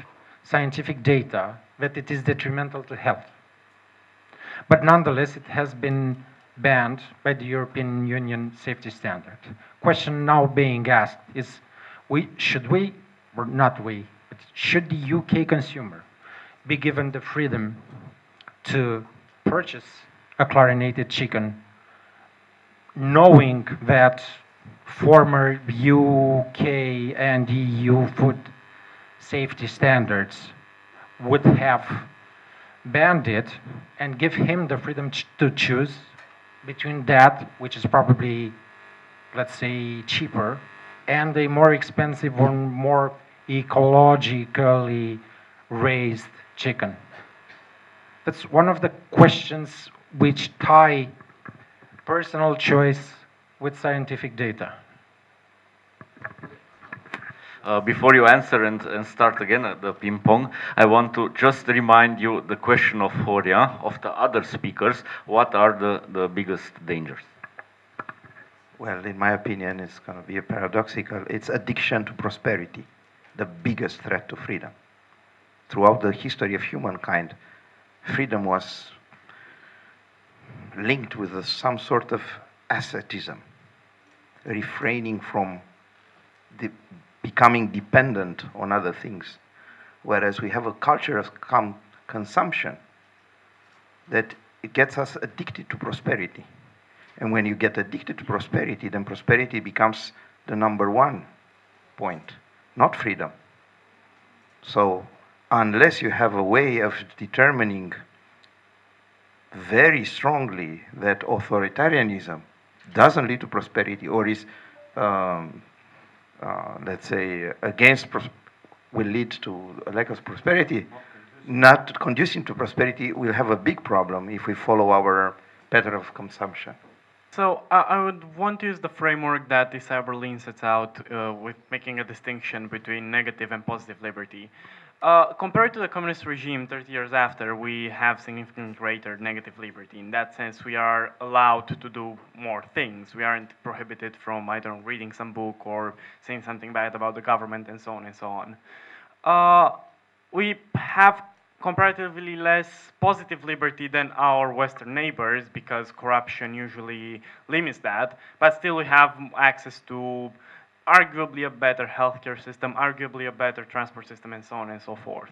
scientific data that it is detrimental to health. But nonetheless, it has been banned by the European Union safety standard. Question now being asked is, should the UK consumer be given the freedom to purchase a chlorinated chicken, knowing that former UK and EU food safety standards would have banned it and give him the freedom to choose between that, which is probably, let's say, cheaper, and a more expensive or more ecologically raised chicken. That's one of the questions which tie personal choice with scientific data. Before you answer and start again at the ping pong, I want to just remind you the question of Horia, of the other speakers. What are the biggest dangers? Well, in my opinion, it's going to be a paradoxical. It's addiction to prosperity, the biggest threat to freedom. Throughout the history of humankind, freedom was linked with some sort of asceticism, refraining from becoming dependent on other things. Whereas we have a culture of consumption that it gets us addicted to prosperity. And when you get addicted to prosperity, then prosperity becomes the number one point, not freedom. So unless you have a way of determining very strongly that authoritarianism doesn't lead to prosperity or is, let's say, will lead to a lack of prosperity, not conducing to prosperity, we'll have a big problem if we follow our pattern of consumption. So I would want to use the framework that this Berlin sets out with making a distinction between negative and positive liberty. Compared to the communist regime 30 years after, we have significantly greater negative liberty. In that sense, we are allowed to do more things. We aren't prohibited from, I don't know, reading some book or saying something bad about the government and so on and so on. We have comparatively less positive liberty than our Western neighbors because corruption usually limits that, but still we have access to arguably a better healthcare system, arguably a better transport system, and so on and so forth.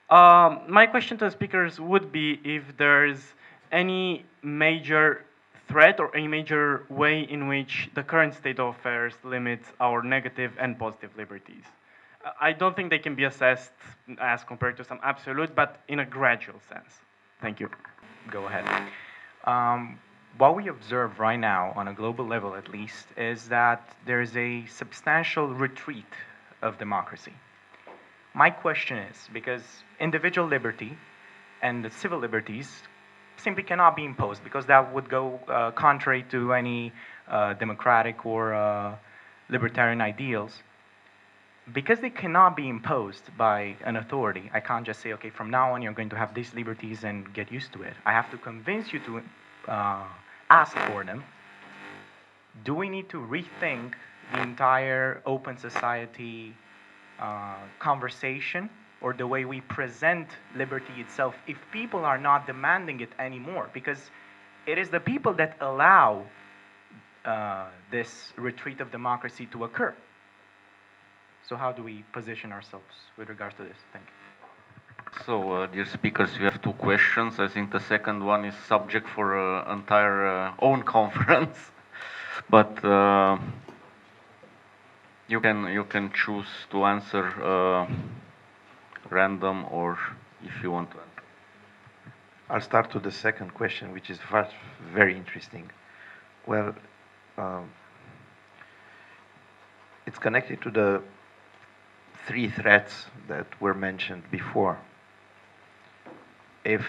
My question to the speakers would be if there's any major threat or any major way in which the current state of affairs limits our negative and positive liberties. I don't think they can be assessed as compared to some absolute, but in a gradual sense. Thank you. Go ahead. What we observe right now, on a global level at least, is that there is a substantial retreat of democracy. My question is, because individual liberty and the civil liberties simply cannot be imposed, because that would go contrary to any democratic or libertarian ideals. Because they cannot be imposed by an authority, I can't just say, okay, from now on you're going to have these liberties and get used to it. I have to convince you to ask for them. Do we need to rethink the entire open society conversation or the way we present liberty itself if people are not demanding it anymore? Because it is the people that allow this retreat of democracy to occur. So how do we position ourselves with regards to this? Thank you. So, dear speakers, you have two questions. I think the second one is subject for an entire own conference, but you can choose to answer random or if you want to answer. I'll start with the second question, which is very interesting. Well, it's connected to the three threats that were mentioned before. If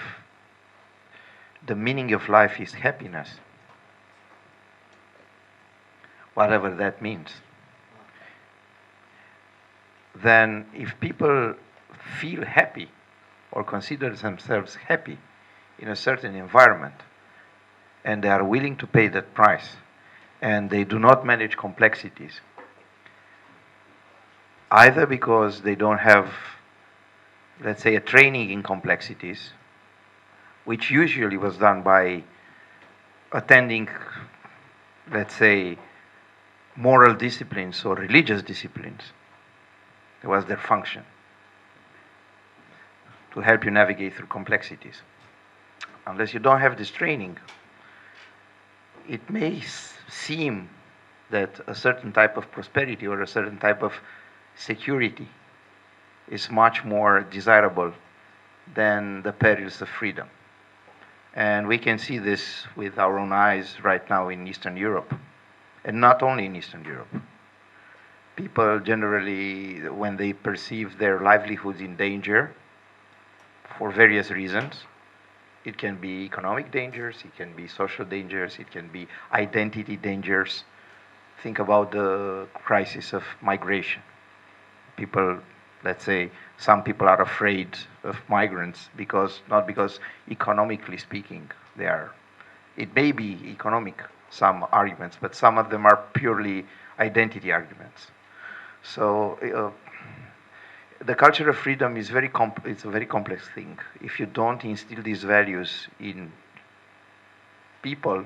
the meaning of life is happiness, whatever that means, then if people feel happy or consider themselves happy in a certain environment and they are willing to pay that price and they do not manage complexities, either because they don't have, let's say, a training in complexities, which usually was done by attending, let's say, moral disciplines or religious disciplines. It was their function to help you navigate through complexities. Unless you don't have this training, it may seem that a certain type of prosperity or a certain type of security is much more desirable than the perils of freedom. And we can see this with our own eyes right now in Eastern Europe, and not only in Eastern Europe. People generally, when they perceive their livelihoods in danger for various reasons, it can be economic dangers, it can be social dangers, it can be identity dangers. Think about the crisis of migration. People, let's say, some people are afraid of migrants not because economically speaking they are. It may be economic, some arguments, but some of them are purely identity arguments. So the culture of freedom is it's a very complex thing. If you don't instill these values in people,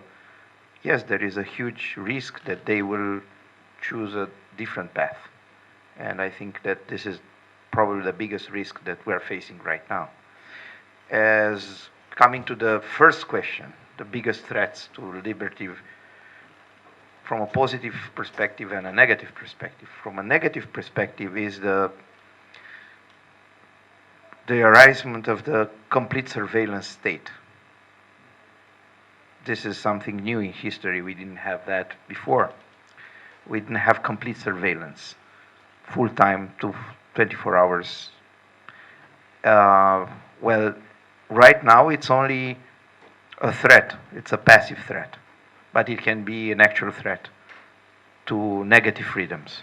yes, there is a huge risk that they will choose a different path. And I think that this is probably the biggest risk that we're facing right now. As coming to the first question, the biggest threats to liberty from a positive perspective and a negative perspective. From a negative perspective is the arisement of the complete surveillance state. This is something new in history. We didn't have that before. We didn't have complete surveillance, full time to 24 hours. Well, right now it's only a threat. It's a passive threat, but it can be an actual threat to negative freedoms.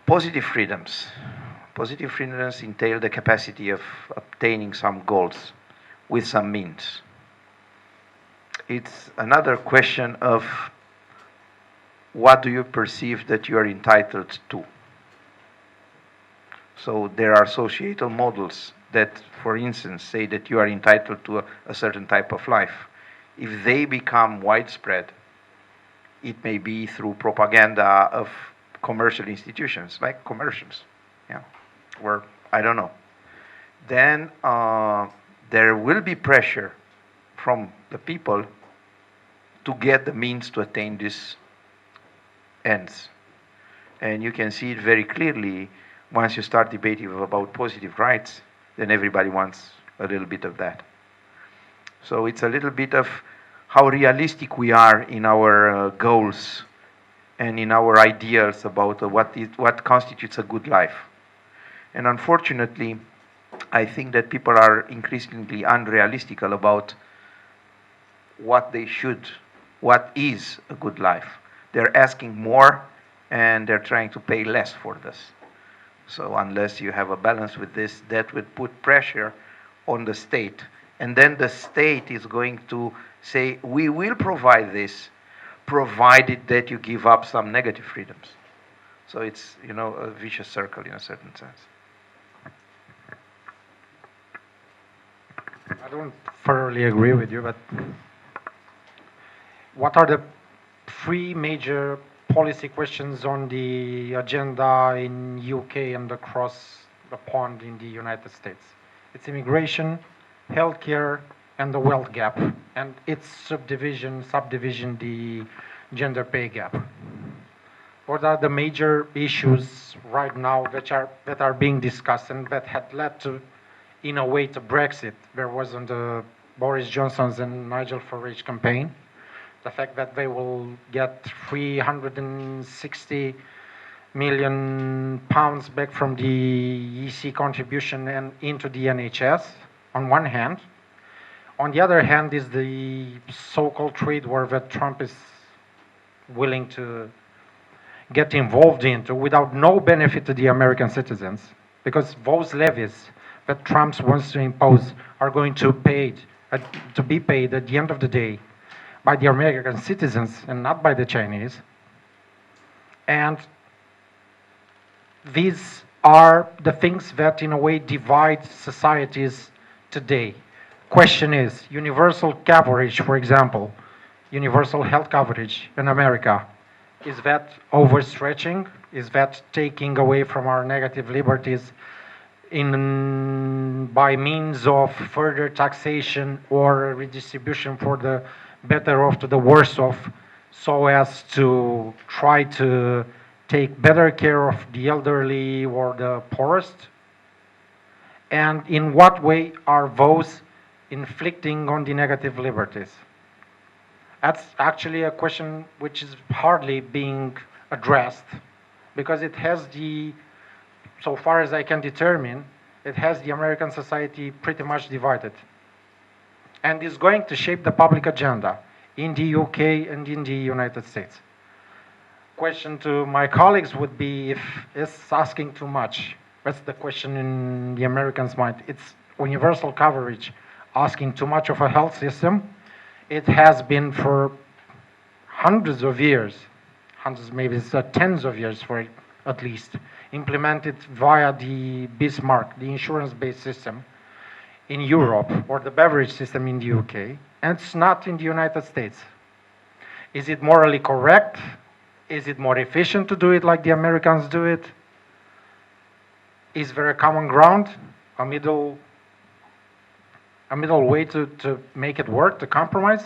Positive freedoms. Positive freedoms entail the capacity of obtaining some goals with some means. It's another question of what do you perceive that you are entitled to. So there are societal models that, for instance, say that you are entitled to a certain type of life. If they become widespread, it may be through propaganda of commercial institutions, like commercials, or I don't know. Then there will be pressure from the people to get the means to attain these ends. And you can see it very clearly once you start debating about positive rights, then everybody wants a little bit of that. So it's a little bit of how realistic we are in our goals and in our ideals about what constitutes a good life. And unfortunately, I think that people are increasingly unrealistic about what is a good life. They're asking more and they're trying to pay less for this. So unless you have a balance with this, that would put pressure on the state. And then the state is going to say, we will provide this, provided that you give up some negative freedoms. So it's, a vicious circle in a certain sense. I don't thoroughly agree with you, but what are the three major policy questions on the agenda in UK and across the pond in the United States? It's immigration, healthcare, and the wealth gap, and its subdivision, the gender pay gap. What are the major issues right now that are being discussed and that had led to, in a way, to Brexit? There was on the Boris Johnson's and Nigel Farage campaign, the fact that they will get 360 million pounds back from the EC contribution and into the NHS, on one hand. On the other hand is the so-called trade war that Trump is willing to get involved into without no benefit to the American citizens, because those levies that Trump wants to impose are going to be paid at the end of the day by the American citizens and not by the Chinese. And these are the things that in a way divide societies today. Question is, universal coverage, for example, universal health coverage in America, is that overstretching? Is that taking away from our negative liberties by means of further taxation or redistribution for the better off to the worse off, so as to try to take better care of the elderly or the poorest? And in what way are those inflicting on the negative liberties? That's actually a question which is hardly being addressed, because it has the, so far as I can determine, it has the American society pretty much divided, and is going to shape the public agenda in the UK and in the United States. Question to my colleagues would be if it's asking too much. That's the question in the Americans' mind. It's universal coverage asking too much of a health system. It has been for hundreds of years, hundreds, maybe it's tens of years for it, at least, implemented via the Bismarck, the insurance-based system in Europe, or the beverage system in the UK, and it's not in the United States. Is it morally correct? Is it more efficient to do it like the Americans do it? Is there a common ground, a middle way to make it work, to compromise?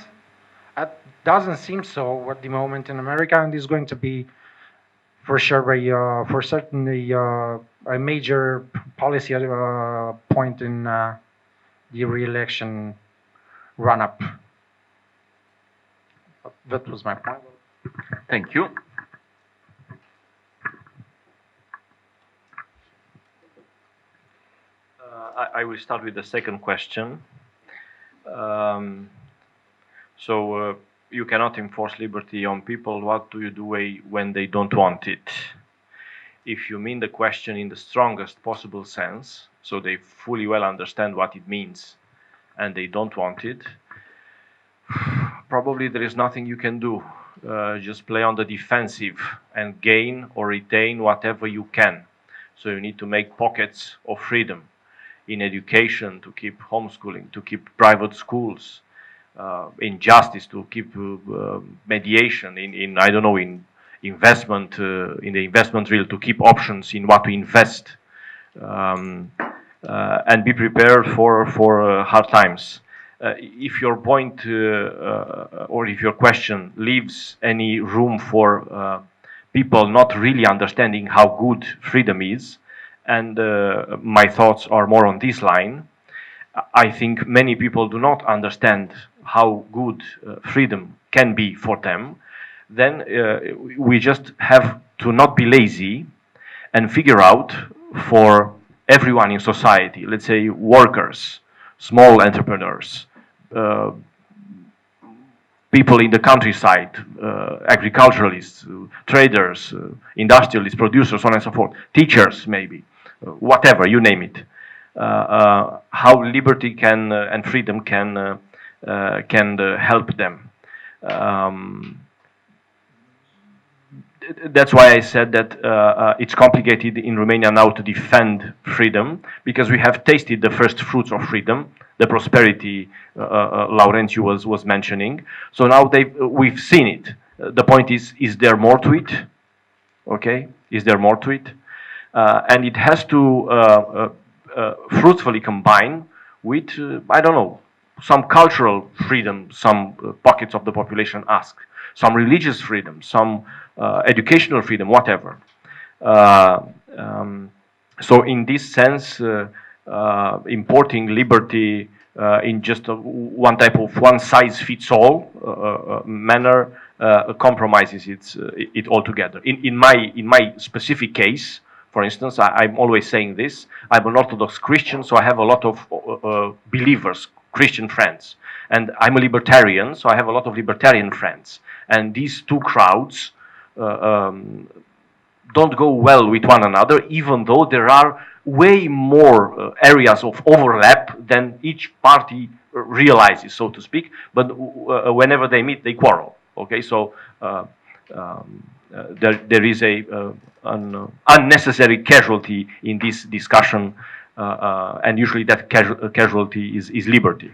That doesn't seem so at the moment in America, and is going to be for sure for certainly a major policy point in the re-election run-up. That was my point. Thank you. I will start with the second question. You cannot enforce liberty on people. What do you do when they don't want it? If you mean the question in the strongest possible sense, so they fully well understand what it means and they don't want it, probably there is nothing you can do. Just play on the defensive and gain or retain whatever you can. So you need to make pockets of freedom in education, to keep homeschooling, to keep private schools, in justice, to keep mediation, in I don't know, in investment, in the investment field, to keep options in what to invest, and be prepared for hard times. If your point or if your question leaves any room for people not really understanding how good freedom is, and my thoughts are more on this line, I think many people do not understand how good freedom can be for them. Then we just have to not be lazy and figure out for everyone in society, let's say workers, small entrepreneurs, people in the countryside, agriculturalists, traders, industrialists, producers, so on and so forth, teachers maybe, whatever, you name it. How liberty can and freedom can help them. That's why I said that it's complicated in Romania now to defend freedom, because we have tasted the first fruits of freedom, the prosperity Laurențiu was mentioning. So now we've seen it. The point is there more to it? Okay, is there more to it? And it has to fruitfully combine with, I don't know, some cultural freedom, some pockets of the population ask, some religious freedom, some educational freedom, whatever. So in this sense, importing liberty in just one type of one-size-fits-all manner compromises it altogether. In my specific case, for instance, I'm always saying this, I'm an Orthodox Christian, so I have a lot of believers, Christian friends. And I'm a libertarian, so I have a lot of libertarian friends. And these two crowds don't go well with one another, even though there are way more areas of overlap than each party realizes, so to speak. But whenever they meet, they quarrel. Okay, so there is an unnecessary casualty in this discussion, and usually that casualty is liberty.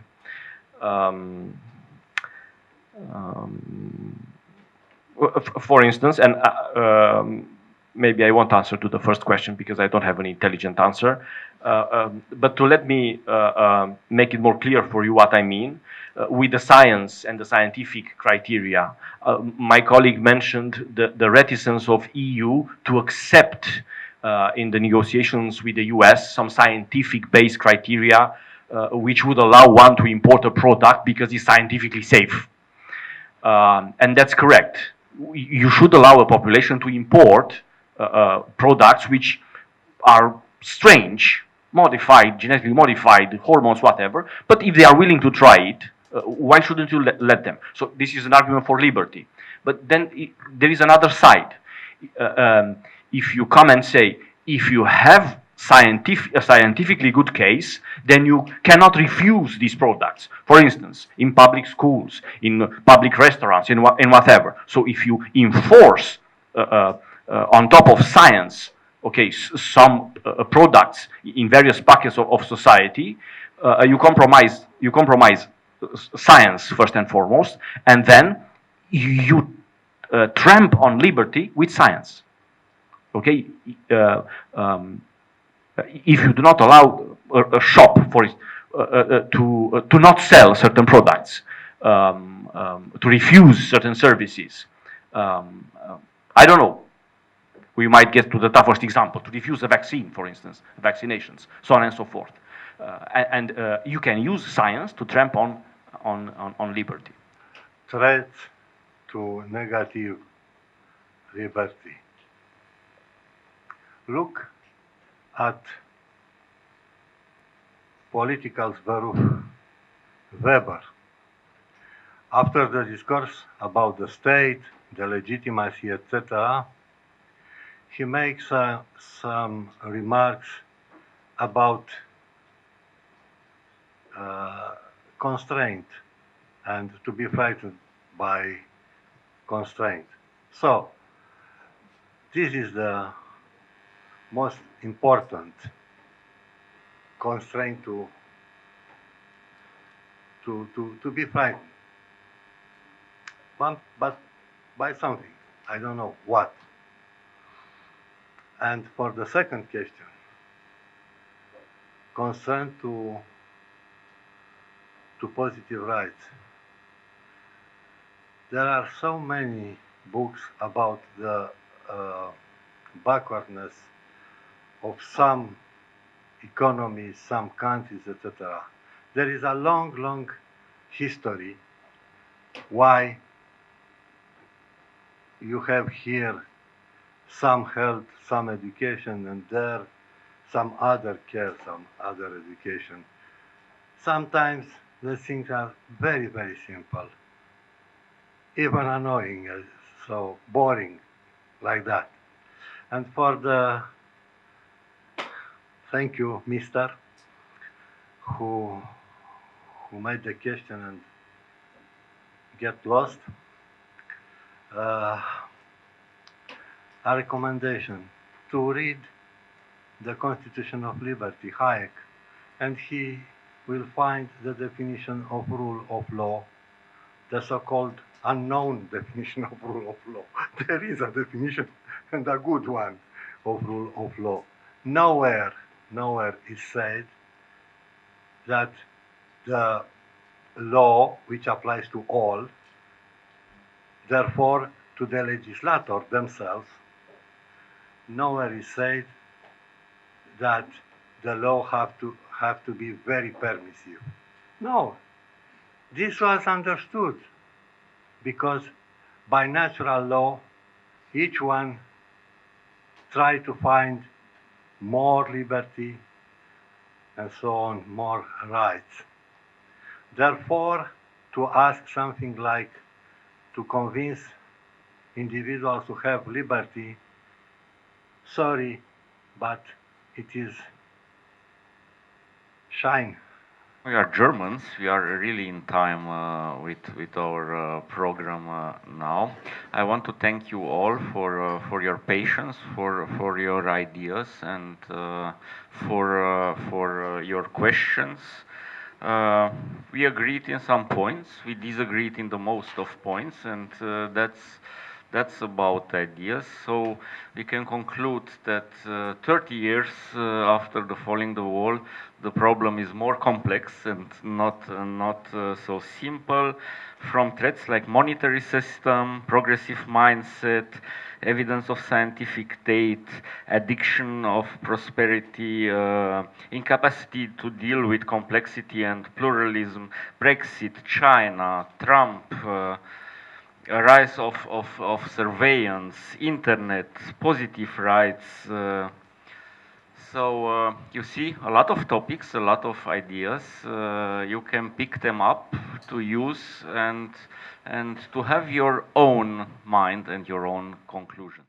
For instance, and maybe I won't answer to the first question because I don't have an intelligent answer. But to let me make it more clear for you what I mean, with the science and the scientific criteria, my colleague mentioned the reticence of EU to accept in the negotiations with the US some scientific-based criteria which would allow one to import a product because it's scientifically safe. And that's correct. You should allow a population to import products which are strange, modified, genetically modified, hormones, whatever, but if they are willing to try it, why shouldn't you let them? So this is an argument for liberty. But then there is another side. If you come and say, if you have a scientifically good case, then you cannot refuse these products. For instance, in public schools, in public restaurants, in whatever. So if you enforce on top of science, okay, some products in various pockets of society, you compromise science first and foremost, and then you tramp on liberty with science. Okay, if you do not allow a shop for to not sell certain products, to refuse certain services, I don't know. We might get to the toughest example, to refuse a vaccine, for instance, vaccinations, so on and so forth. And you can use science to tramp on liberty. Threat to negative liberty. Look at political zverów Weber. After the discourse about the state, the legitimacy, etc., he makes some remarks about constraint and to be frightened by constraint. So, this is the most important constraint to be frightened. But by something, I don't know what. And for the second question, concern to positive rights. There are so many books about the backwardness of some economies, some countries, etc. There is a long history why you have here some health, some education, and there some other care, some other education. Sometimes the things are very simple, even annoying, so boring, like that. And for the, thank you, Mister, who made the question and get lost. A recommendation to read the Constitution of Liberty, Hayek, and he will find the definition of rule of law, the so-called unknown definition of rule of law. There is a definition, and a good one, of rule of law. Nowhere is said that the law, which applies to all, therefore to the legislator themselves, nowhere is said that the law have to be very permissive. No, this was understood because by natural law, each one tried to find more liberty and so on, more rights. Therefore, to ask something like to convince individuals to have liberty, sorry, but it is shine. We are Germans. We are really in time with our program now. I want to thank you all for your patience, for your ideas, and for your questions. We agreed in some points. We disagreed in the most of points, and That's about ideas. So we can conclude that 30 years after the falling the wall, the problem is more complex and not so simple. From threats like monetary system, progressive mindset, evidence of scientific date, addiction of prosperity, incapacity to deal with complexity and pluralism, Brexit, China, Trump, a rise of surveillance, internet, positive rights. So you see a lot of topics, a lot of ideas. You can pick them up to use and to have your own mind and your own conclusion.